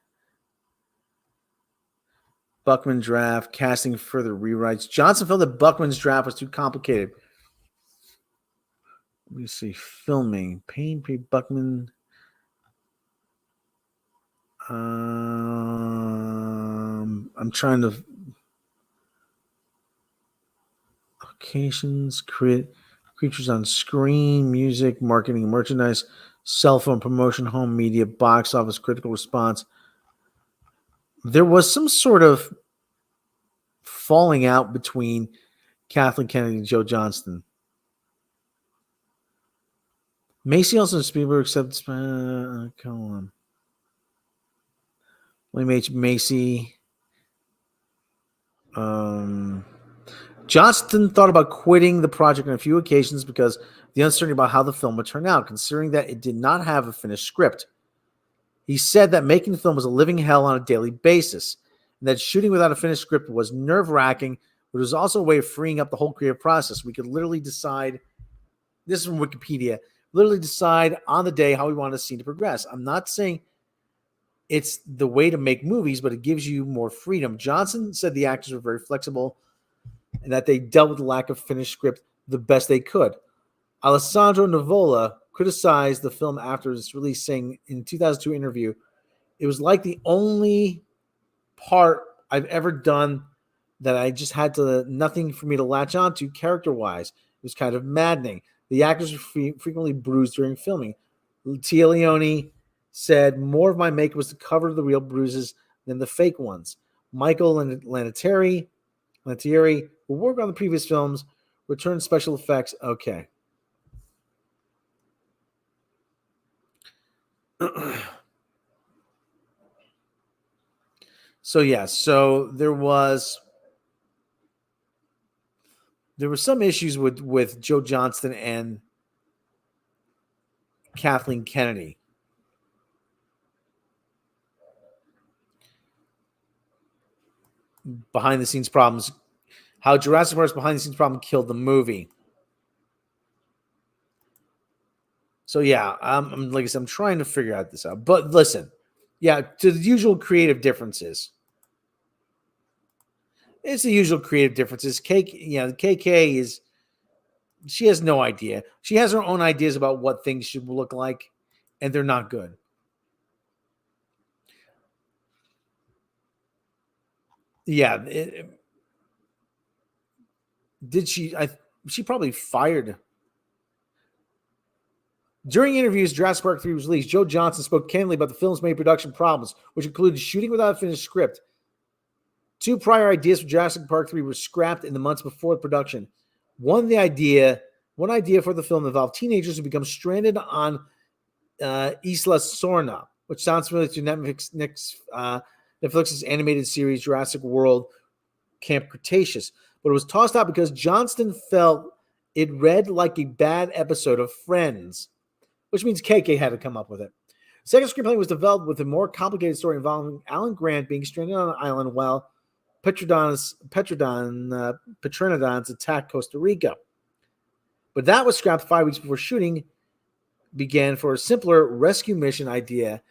S3: Buckman draft, casting further rewrites. Johnson felt that Buckman's draft was too complicated. Let me see. Filming. Payne P. Buckman. I'm trying to. Locations, creatures on screen, music, marketing, merchandise, cell phone promotion, home media, box office, critical response. There was some sort of falling out between Kathleen Kennedy and Joe Johnston. Macy also Spielberg accepts. Come on. William H. Macy. Johnston thought about quitting the project on a few occasions because the uncertainty about how the film would turn out, considering that it did not have a finished script. He said that making the film was a living hell on a daily basis, and that shooting without a finished script was nerve-wracking, but it was also a way of freeing up the whole creative process. We could literally decide, this is from Wikipedia, literally decide on the day how we wanted the scene to progress. I'm not saying it's the way to make movies, but it gives you more freedom. Johnson said the actors were very flexible and that they dealt with the lack of finished script the best they could. Alessandro Nivola criticized the film after its release, saying in a 2002 interview, it was like the only part I've ever done that I just had nothing for me to latch onto character-wise. It was kind of maddening. The actors were frequently bruised during filming. Tia Leone said, more of my makeup was to cover the real bruises than the fake ones. Michael Lantieri, who worked on the previous films, returned special effects. Okay. So there were some issues with Joe Johnston and Kathleen Kennedy. behind the scenes problems. How Jurassic Park's behind the scenes problem killed the movie. So yeah, like I said, I'm trying to figure out this out. But listen, yeah, to the usual creative differences. It's the usual creative differences. KK is, she has no idea. She has her own ideas about what things should look like, and they're not good. Yeah, did she? She probably fired. During interviews, Jurassic Park 3 was released, Joe Johnston spoke candidly about the film's main production problems, which included shooting without a finished script. 2 prior ideas for Jurassic Park 3 were scrapped in the months before production. One idea for the film involved teenagers who become stranded on Isla Sorna, which sounds familiar to Netflix's animated series Jurassic World Camp Cretaceous. But it was tossed out because Johnston felt it read like a bad episode of Friends, which means KK had to come up with it. The second screenplay was developed with a more complicated story involving Alan Grant being stranded on an island while Petrodon's attacked Costa Rica. But that was scrapped 5 weeks before shooting began for a simpler rescue mission idea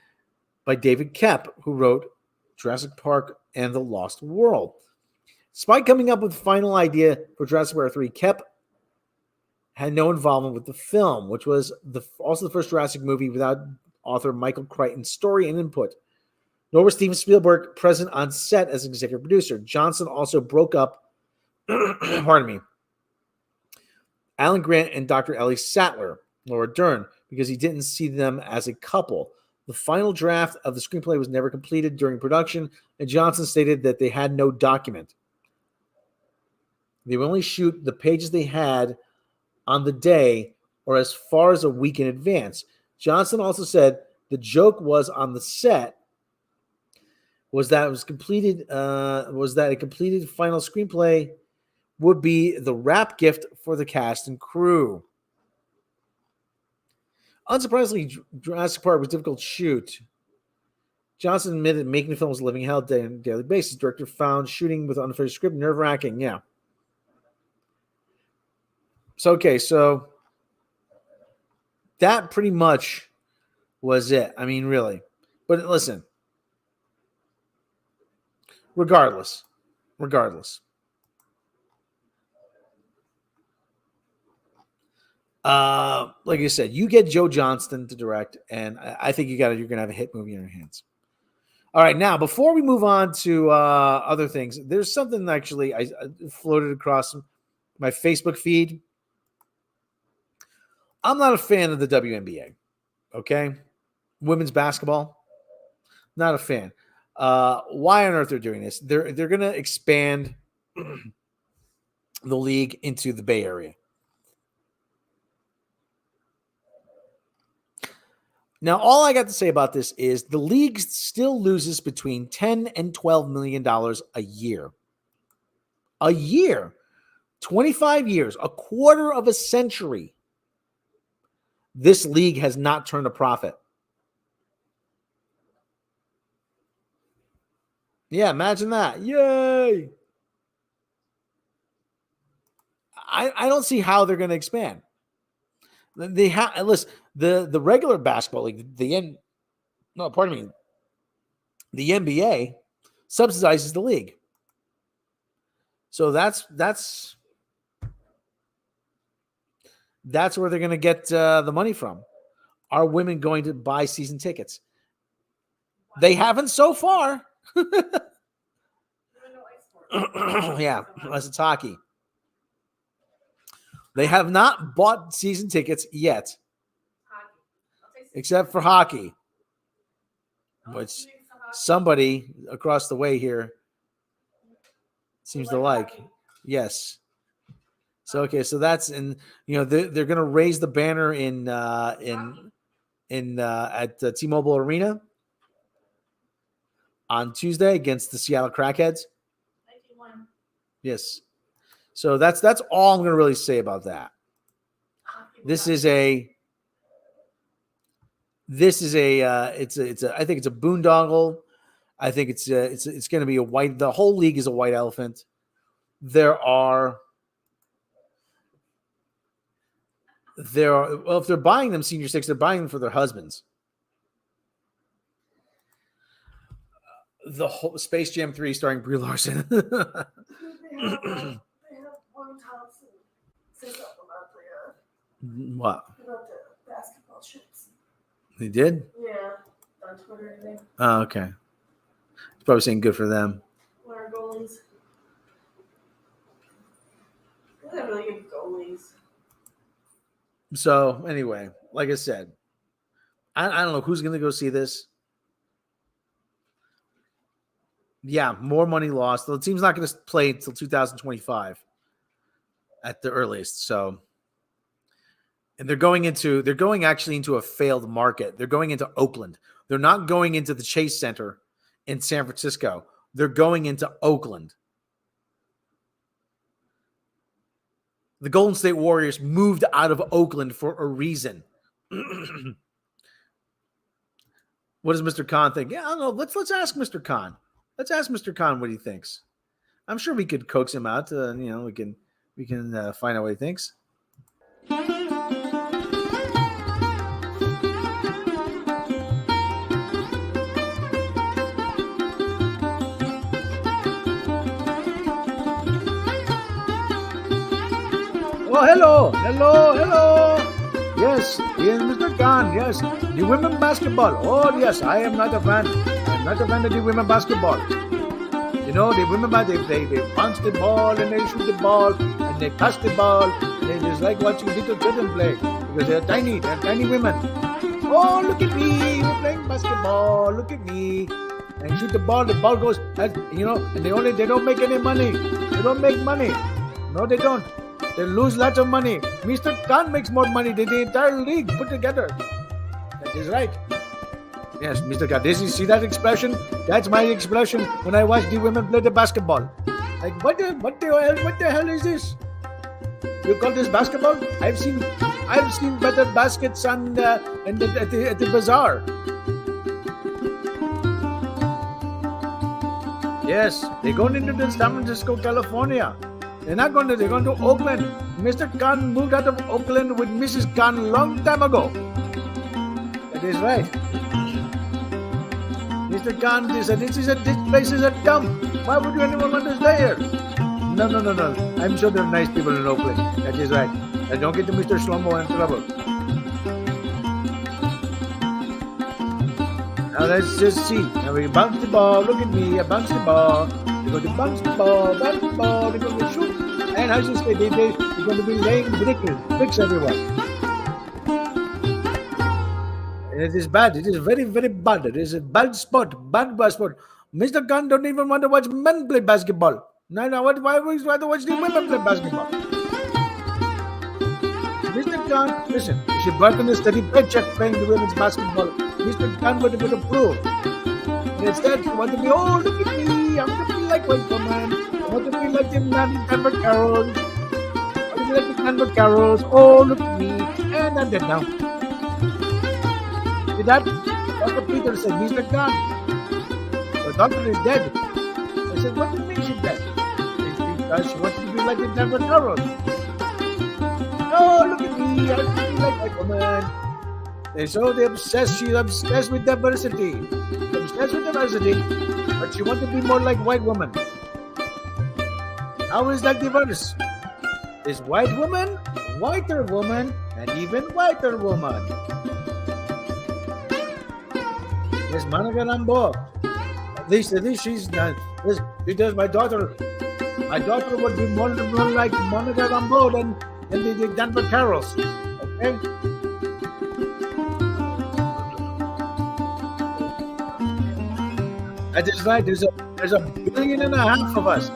S3: by David Koepp, who wrote Jurassic Park and the Lost World. Despite coming up with the final idea for Jurassic Park 3, Koepp had no involvement with the film, which was also the first Jurassic movie without author Michael Crichton's story and input. Nor was Steven Spielberg present on set as executive producer. Johnson also broke up, Alan Grant and Dr. Ellie Sattler, Laura Dern, because he didn't see them as a couple. The final draft of the screenplay was never completed during production, and Johnson stated that they had no document. They would only shoot the pages they had on the day or as far as a week in advance. Johnson also said the joke was on the set was that a completed final screenplay would be the wrap gift for the cast and crew. Unsurprisingly, Jurassic Park was difficult to shoot. Johnson admitted making the film was a living hell on a daily basis. Director found shooting with unfinished script nerve-wracking. Yeah. So that pretty much was it. I mean, really. But listen, regardless, like I said, you get Joe Johnston to direct, and I think you're gonna have a hit movie in your hands. All right, now before we move on to other things, there's something actually I floated across my Facebook feed. I'm not a fan of the WNBA. Okay, women's basketball, not a fan. Why on earth they're doing this? They're gonna expand the league into the Bay Area. Now, all I got to say about this is the league still loses between $10 and $12 million a year. A year. 25 years, a quarter of a century. This league has not turned a profit. Yeah, imagine that. Yay! I don't see how they're going to expand. They have listen. The regular basketball league, the NBA subsidizes the league. So that's where they're going to get the money from. Are women going to buy season tickets? They haven't so far. Yeah, unless it's hockey. They have not bought season tickets yet. Except for hockey, which somebody across the way here seems to like. Yes. So that's they're going to raise the banner at T-Mobile Arena on Tuesday against the Seattle Crackheads. Yes. So that's all I'm going to really say about that. This is a I think it's a boondoggle. I think it's going to be a white. The whole league is a white elephant. Well, if they're buying them senior six, they're buying them for their husbands. The whole Space Jam 3 starring Brie Larson.
S4: They have one Thompson say something about
S3: What?
S4: about the basketball shirts.
S3: They did?
S4: Yeah, on Twitter today.
S3: Oh, okay. It's probably saying good for them.
S4: What are goalies? They have really good goalies.
S3: So anyway, like I said, I don't know who's going to go see this. Yeah, more money lost. The team's not going to play until 2025 at the earliest. So, and they're going actually into a failed market. They're going into Oakland. They're not going into the Chase Center in San Francisco. They're going into Oakland. The Golden State Warriors moved out of Oakland for a reason. What does Mr. Khan think? Yeah, I don't know. Let's ask Mr. Khan. Let's ask Mr. Khan what he thinks. I'm sure we could coax him out. We can find out what he thinks. Oh, hello. Yes, Mr. Khan. Yes, the women basketball. Oh, yes, I am not a fan. I'm not a fan of the women basketball. You know, the women, they punch the ball and they shoot the ball and they touch the ball. And it is like watching little children play because they're tiny women. Oh, look at me, we're playing basketball. Look at me. And shoot the ball goes, and they don't make any money. They don't make money. No, they don't. They lose lots of money. Mr. Khan makes more money than the entire league put together. That is right. Yes, Mr. Khan. Did you see that expression? That's my expression when I watch the women play the basketball. Like, what the hell is this? You call this basketball? I've seen better baskets at the bazaar. Yes, they're going into San Francisco, California. They're going to Oakland. Mr. Khan moved out of Oakland with Mrs. Khan a long time ago. That is right. Mr. Khan said, this place is a dump. Why would anyone want to stay here? No. I'm sure there are nice people in Oakland. That is right. And don't get to Mr. Shlomo in trouble. Now let's just see. Now we bounce the ball. Look at me. I bounce the ball. They're going to bounce the ball. They're going to shoot. And I just say they're going to be laying bricks everywhere. And it is bad. It is very, very bad. It is a bad spot. Bad spot. Mr. Khan don't even want to watch men play basketball. No, why would you rather watch the women play basketball? Mr. Khan, listen, you should work on a steady paycheck playing the women's basketball. Mr. Khan would have been a pro. And instead, you want to be, oh, look at me. I'm going to be like white woman. I want to be like the Denver Carols. I want to be like the Denver Carols. Oh, look at me. And I'm dead now. See that? Dr. Peter said, Mr. Khan, the doctor is dead. I said, what do you mean she's dead? Because she wants to be like the Denver Carols. Oh, look at me. I want to be like white woman. And so she's obsessed with diversity. But she wants to be more like white woman. How is that diverse? Is white woman, whiter woman, and even whiter woman. Miss Monica Rambeau. At least she's not. Because my daughter would be more like Monica Rambeau than the Denver Carols. Okay? That is right. There's a 1.5 billion of us.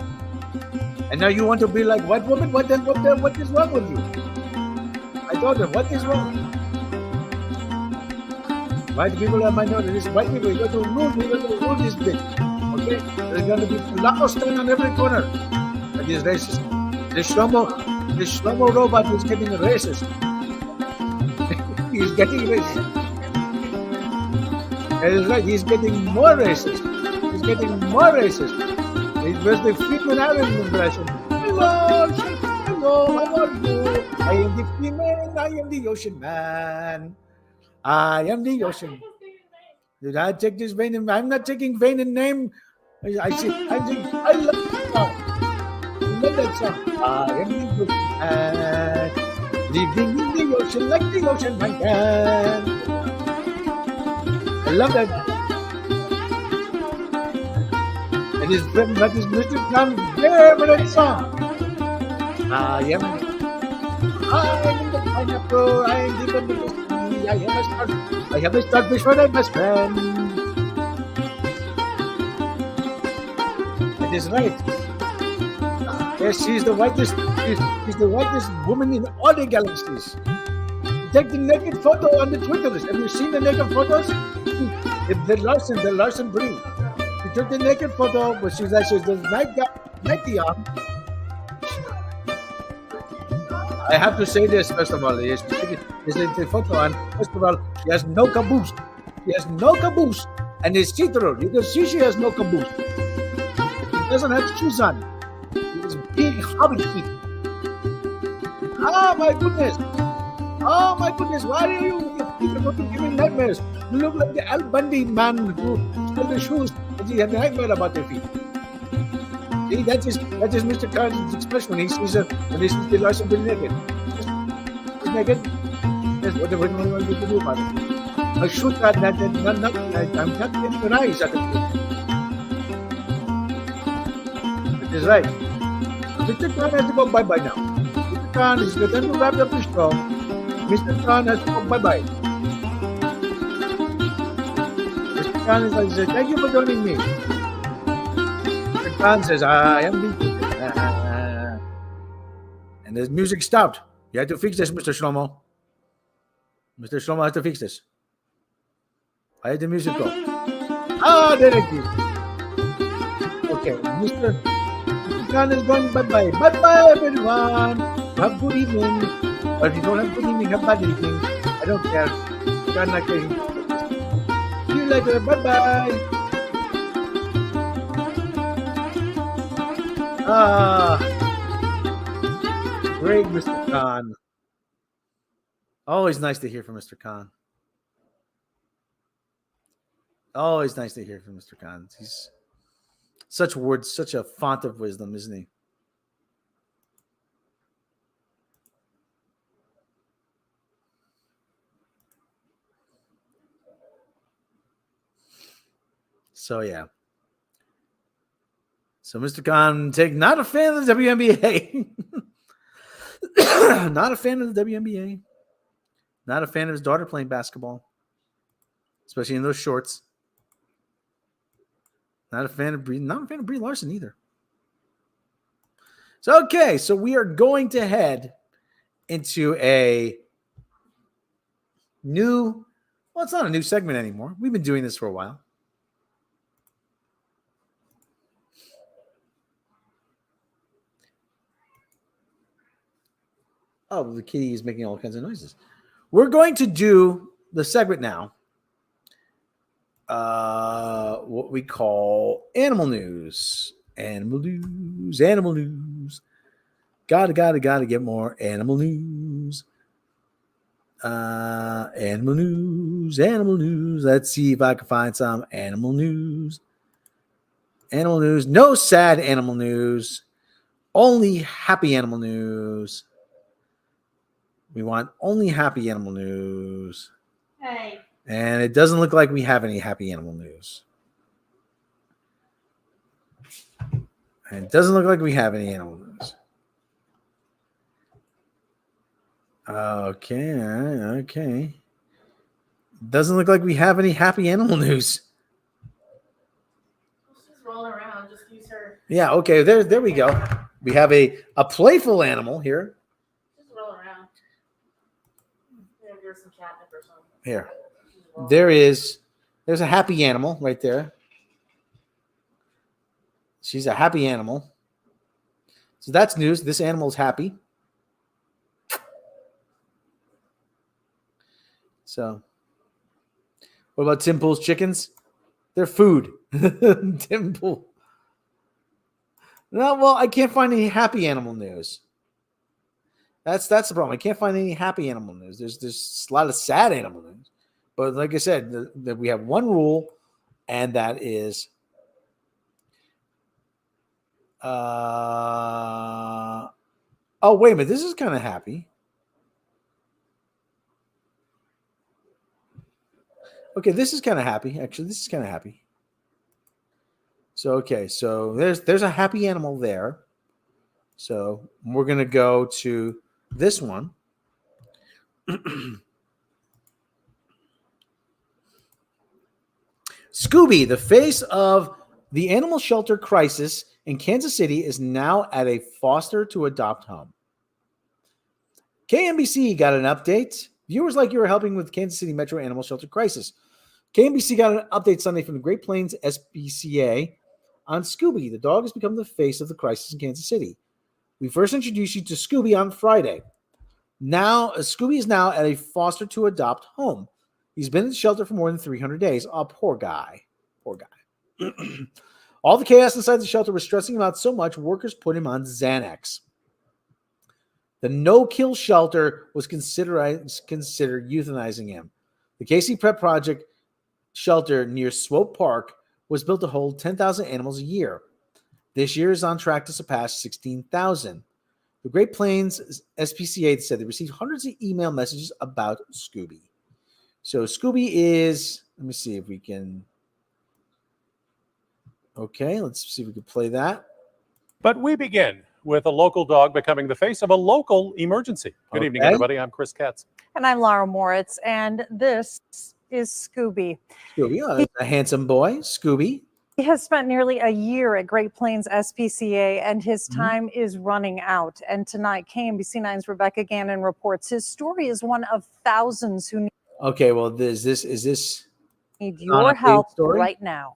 S3: And now you want to be like white woman? What is wrong with you? My daughter, what is wrong? White people are minorities. White people, you got to rule this bit. Okay? There's going to be Lacoste on every corner. That is racist. The Shlomo robot is getting racist. He's getting racist. That is right. He's getting more racist.
S7: He's getting more racist. It was the female Arab impression. Hello, how are you? I am the female, I am the ocean man. I am the ocean. Did I take this vein in? I'm not taking vein in name. I love that song. I love that song. I am the ocean man. Living in the ocean like the ocean man can. I love that. It is that is Mr. Khan's favorite song. I am the pineapple, I am the sea, I have a starfish for my best friend. That is right. Yes, she's the whitest woman in all the galaxies. Take the naked photo on the Twitter. Have you seen the naked photos? The Larson breed. She took the naked photo, but she's the nighty on. I have to say this first of all. This is the photo on. First of all, she has no caboose. She has no caboose, and it's see-through. You can see she has no caboose. She doesn't have shoes on. It's big hobbit feet. Oh my goodness! Oh my goodness! Why are you giving nightmares? You look like the Al Bundy man who stole the shoes. And he had a nightmare about their feet. See, that is Mr. Khan's expression when he sees the Larson being naked. He's naked. That's what we're going to do about it. I shoot that. I'm not getting the eyes at it. It is right. Mr. Khan has to go bye-bye now. Mr. Khan is going to wrap up the show. Mr. Khan has to go bye-bye. Mr. Khan is like, thank you for joining me. Mr. Khan says, I am the... And the music stopped. You had to fix this, Mr. Shlomo. Mr. Shlomo has to fix this. I had the music go. Ah, there it is. Okay, Mr. Khan is going bye-bye. Bye-bye, everyone. Have good evening. Or if you don't have good evening, have bad evening. I don't care. I'm not caring. See you later. Bye-bye. Great, Mr. Khan. Always nice to hear from Mr. Khan. Always nice to hear from Mr. Khan. He's such words, such a font of wisdom, isn't he? So yeah. So Mr. Khan, not a fan of the WNBA. Not a fan of the WNBA. Not a fan of his daughter playing basketball, especially in those shorts. Not a fan of Brie Larson either. So okay, so we are going to head into a new. Well, it's not a new segment anymore. We've been doing this for a while. Oh, the kitty is making all kinds of noises. We're going to do the segment now. What we call animal news. Animal news. Animal news. Gotta get more animal news. Animal news. Animal news. Let's see if I can find some animal news. Animal news. No sad animal news. Only happy animal news. We want only happy animal news.
S4: Hey.
S7: And it doesn't look like we have any happy animal news. And it doesn't look like we have any animal news. Okay. Doesn't look like we have any happy animal news.
S4: Just roll around. Just use her.
S7: Yeah, okay. There we go. We have a playful animal here.
S4: Just roll around. There's some catnip or something.
S7: Here. There's a happy animal right there. She's a happy animal. So that's news. This animal's happy. So, what about Tim Pool's chickens?
S3: They're food. Dimple. No, well, I can't find any happy animal news. That's the problem. I can't find any happy animal news. There's a lot of sad animal news. But like I said, that we have one rule, and that is oh, wait a minute. This is kind of happy. Okay, this is kind of happy. Actually, this is kind of happy. So, okay, so there's a happy animal there. So we're going to go to this one. Scooby, the face of the animal shelter crisis in Kansas City, is now at a foster to adopt home. KNBC got an update. Viewers like you are helping with Kansas City Metro Animal Shelter Crisis. KNBC got an update Sunday from the Great Plains SPCA on Scooby. The dog has become the face of the crisis in Kansas City. We first introduced you to Scooby on Friday. Now, Scooby is now at a foster to adopt home. He's been in the shelter for more than 300 days. Oh, poor guy. Poor guy. All the chaos inside the shelter was stressing him out so much, workers put him on Xanax. The no-kill shelter was considered euthanizing him. The KC Prep Project shelter near Swope Park was built to hold 10,000 animals a year. This year is on track to surpass 16,000. The Great Plains SPCA said they received hundreds of email messages about Scooby. So Scooby is, let me see if we can. Okay, let's see if we can play that.
S9: But we begin with a local dog becoming the face of a local emergency. Good evening, everybody. I'm Chris Katz.
S10: And I'm Laura Moritz, and this is Scooby.
S3: Scooby, a handsome boy, Scooby.
S10: He has spent nearly a year at Great Plains SPCA, and his time is running out. And tonight, KNBC9's Rebecca Gannon reports his story is one of thousands who need
S3: Okay, well, is this
S10: your help right now.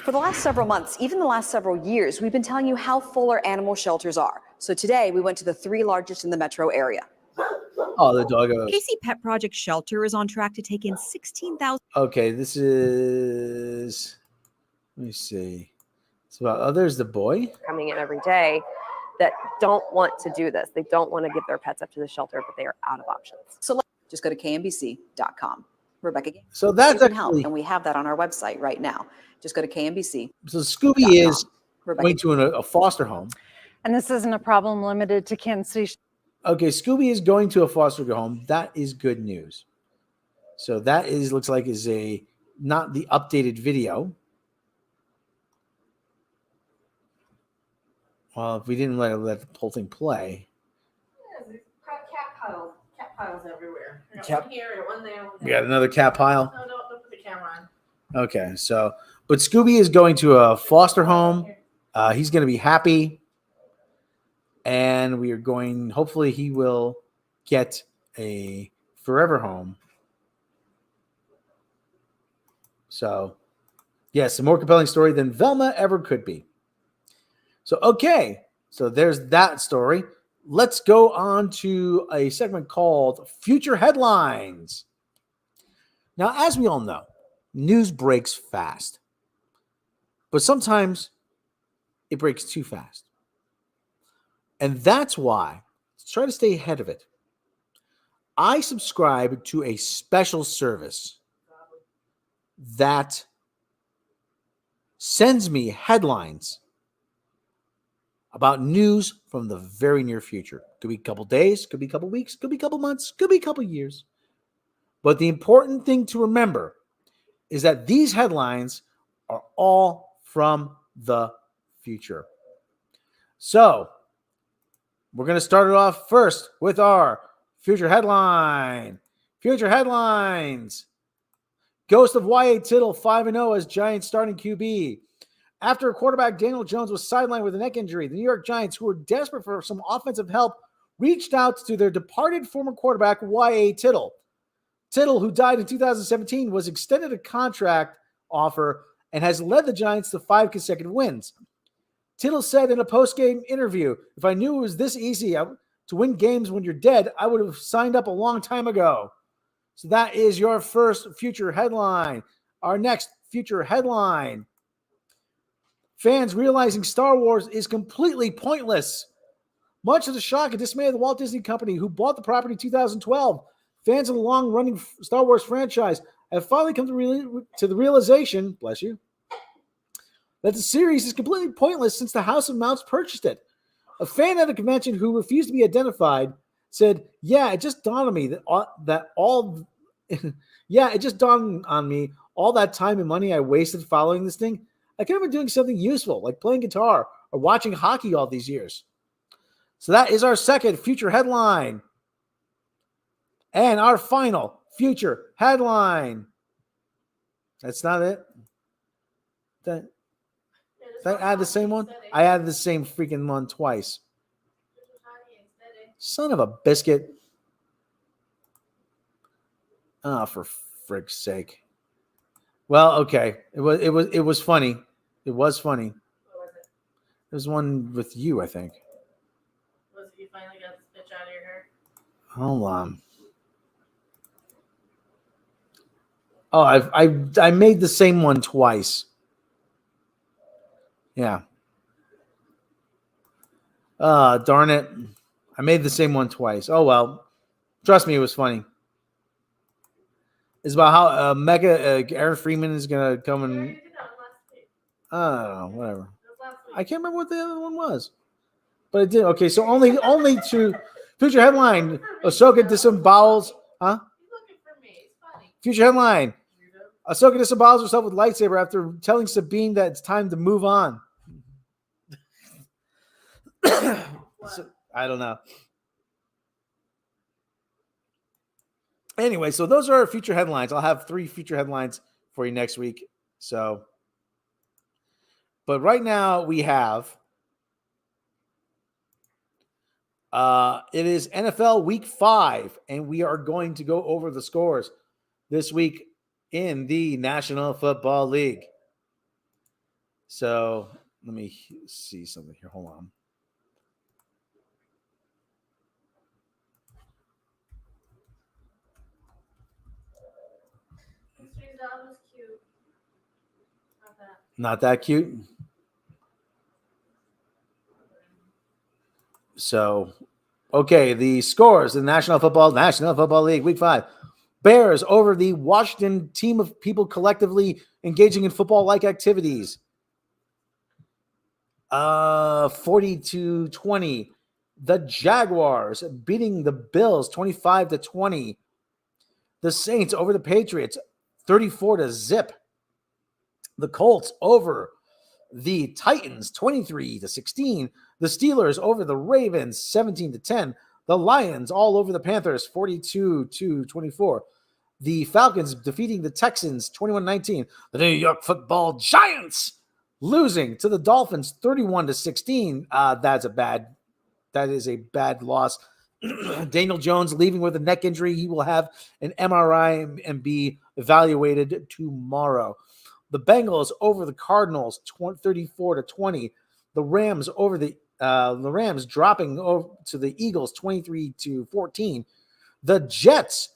S11: For the last several months, even the last several years, we've been telling you how full our animal shelters are. So today we went to the 3 largest in the metro area.
S3: Oh, the doggo.
S12: KC Pet Project Shelter is on track to take in 16,000.
S3: Okay, this is, let me see. It's about, oh, there's the boy.
S13: Coming in every day that don't want to do this. They don't want to give their pets up to the shelter, but they are out of options.
S11: So just go to knbc.com. Rebecca Gannon.
S3: So that's
S11: you can help,
S3: actually,
S11: and we have that on our website right now. Just go to KNBC.
S3: So Scooby is going to a foster home.
S10: And this isn't a problem limited to Kansas City.
S3: Okay, Scooby is going to a foster home. That is good news. So that is, looks like is a, not the updated video. Well, if we didn't let the whole thing play.
S4: Yeah, there's cat piles everywhere. I got
S3: Cat-
S4: one here, I got one there. One
S3: We got another cat pile.
S4: No, don't put the camera on.
S3: Okay, so, but Scooby is going to a foster home. He's going to be happy. And we are going, hopefully he will get a forever home. So, yes, a more compelling story than Velma ever could be. So, okay, so there's that story. Let's go on to a segment called Future Headlines. Now, as we all know, news breaks fast, but sometimes it breaks too fast. And that's why, to try to stay ahead of it, I subscribe to a special service that sends me headlines about news from the very near future. Could be a couple days, could be a couple weeks, could be a couple months, could be a couple years. But the important thing to remember is that these headlines are all from the future. So, we're going to start it off first with our future headline. Future headlines. Ghost of Y.A. Tittle 5-0 as Giants starting QB. After quarterback Daniel Jones was sidelined with a neck injury, the New York Giants, who were desperate for some offensive help, reached out to their departed former quarterback Y.A. Tittle. Tittle, who died in 2017, was extended a contract offer and has led the Giants to 5 consecutive wins. Tittle said in a post-game interview, "If I knew it was this easy to win games when you're dead, I would have signed up a long time ago." So that is your first future headline.
S7: Our next future headline. Fans realizing Star Wars is completely pointless. Much to the shock and dismay of the Walt Disney Company, who bought the property in 2012, fans of the long-running Star Wars franchise have finally come to the realization, bless you, that the series is completely pointless since the House of Mounts purchased it. A fan at a convention who refused to be identified said, it just dawned on me it just dawned on me all that time and money I wasted following this thing. I could have been doing something useful, like playing guitar or watching hockey all these years. So that is our second future headline. And our final future headline. That's not it. Did I add the same one? I added the same freaking one twice. Son of a biscuit. Oh, for frick's sake. Well, okay. It was funny. It was funny.
S4: What was it?
S7: There was one with you, I think.
S4: Was it you finally got this bitch out of your hair?
S7: Hold on. Oh, I made the same one twice. Yeah. Darn it. I made the same one twice. Oh, well. Trust me, it was funny. It's about how Aaron Freeman is going to come and... I don't know, whatever. I can't remember what the other one was. But it did. Okay, so only to... Future headline. Ahsoka disembowels... Huh? Future headline. Ahsoka disembowels herself with lightsaber after telling Sabine that it's time to move on. So, I don't know. Anyway, so those are our future headlines. I'll have 3 future headlines for you next week. So, but right now we have it is NFL Week 5, and we are going to go over the scores this week in the National Football League. So let me see something here. Hold on.
S4: Was cute.
S7: Not that cute. So, okay, the scores in the National Football League, Week 5. Bears over the Washington team of people collectively engaging in football-like activities. 40-20. The Jaguars beating the Bills 25-20. The Saints over the Patriots 34-0. The Colts over the Titans 23-16. The Steelers over the Ravens 17-10. The Lions all over the Panthers 42-24. The Falcons defeating the Texans 21-19. The New York Football Giants losing to the Dolphins 31-16. That is a bad loss. Daniel Jones leaving with a neck injury. He will have an MRI and be evaluated tomorrow. The Bengals over the Cardinals 34-20. The Rams over the Rams dropping over to the Eagles 23-14. The Jets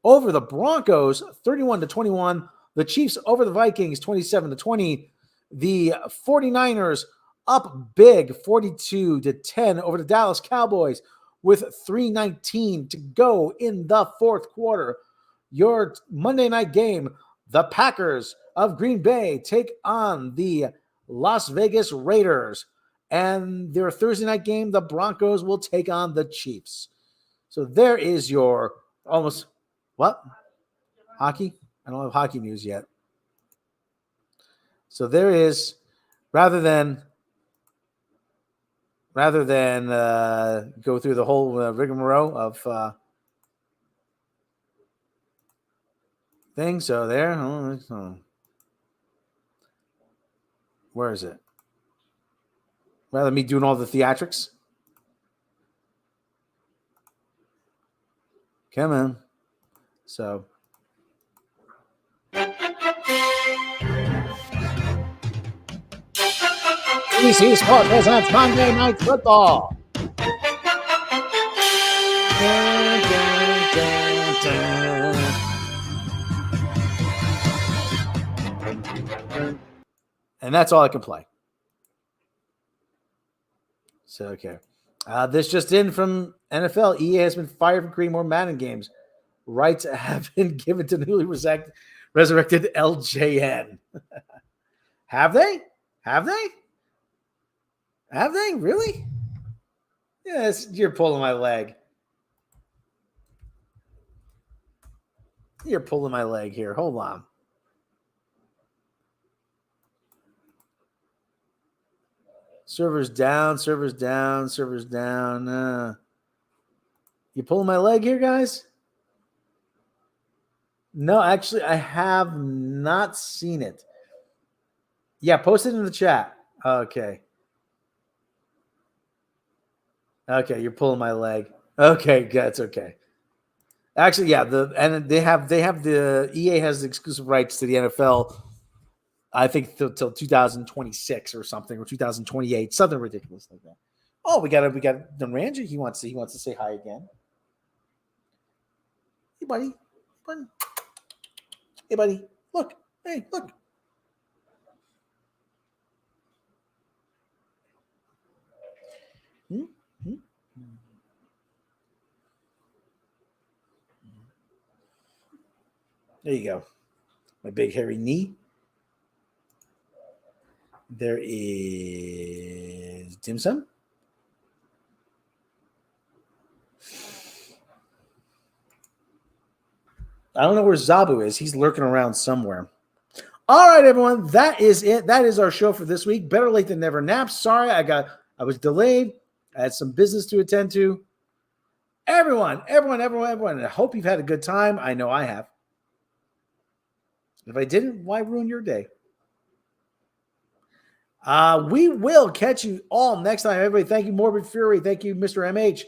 S7: over the Broncos 31-21. The Chiefs over the Vikings 27-20. The 49ers up big 42-10 over the Dallas Cowboys with 3:19 to go in the fourth quarter. Your Monday night game, the Packers of Green Bay take on the Las Vegas Raiders. And their Thursday night game, the Broncos will take on the Chiefs. So there is your almost, what? Hockey? I don't have hockey news yet. So there is, rather than go through the whole rigmarole of thing. So there, where is it? Rather than me doing all the theatrics. Come on. So. DC Sport presents Monday Night Football.
S3: And that's all I can play. So, okay. This just in from NFL. EA has been fired from creating more Madden games. Rights have been given to newly resurrected LJN. Have they? Have they? Have they? Really? Yes, you're pulling my leg. You're pulling my leg here. Hold on. Servers down, servers down, servers down. You pulling my leg here, guys? No, actually, I have not seen it. Yeah, post it in the chat. Okay. Okay, you're pulling my leg. Okay, that's okay. Actually, yeah, they have the EA has the exclusive rights to the NFL. I think till 2026 or something, or 2028, something ridiculous like that. Oh, we got Ranji. He wants to say hi again. Hey, buddy. Hey, buddy. Look. Hey, look. There you go. My big hairy knee. There is dim sum. I don't know where Zabu is. He's lurking around somewhere. All right, everyone. That is it. That is our show for this week. Better late than never. N.A.P.S. Sorry, I was delayed. I had some business to attend to. Everyone. I hope you've had a good time. I know I have. If I didn't, why ruin your day? We will catch you all next time, everybody. Thank you, Morbid Fury. Thank you, Mr. MH.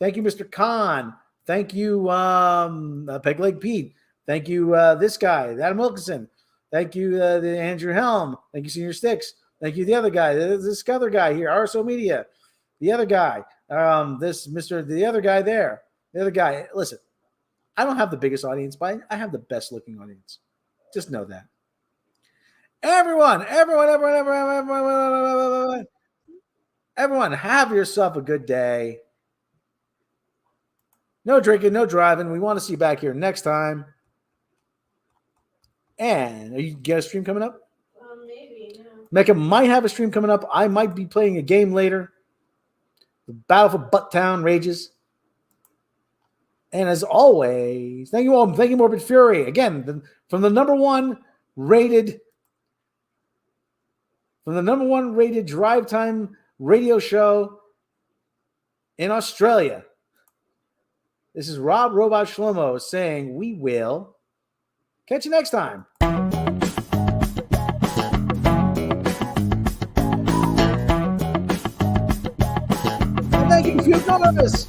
S3: Thank you, Mr. Khan. Thank you, Peg Leg Pete. Thank you, this guy, Adam Wilkinson. Thank you, the Andrew Helm. Thank you, Senior Sticks. Thank you, the other guy, this other guy here, RSO Media. The other guy, the other guy there. The other guy. Listen, I don't have the biggest audience, but I have the best looking audience. Just know that. Everyone, have yourself a good day. No drinking, no driving. We want to see you back here next time. And are you got a stream coming up?
S4: Maybe. No.
S3: Mecca might have a stream coming up. I might be playing a game later. The Battle for Butttown rages. And as always, thank you all. Thank you, Morbid Fury. Again, from the number one rated drive time radio show in Australia. This is Rob Robot Shlomo saying we will catch you next time. Thank you for your comments.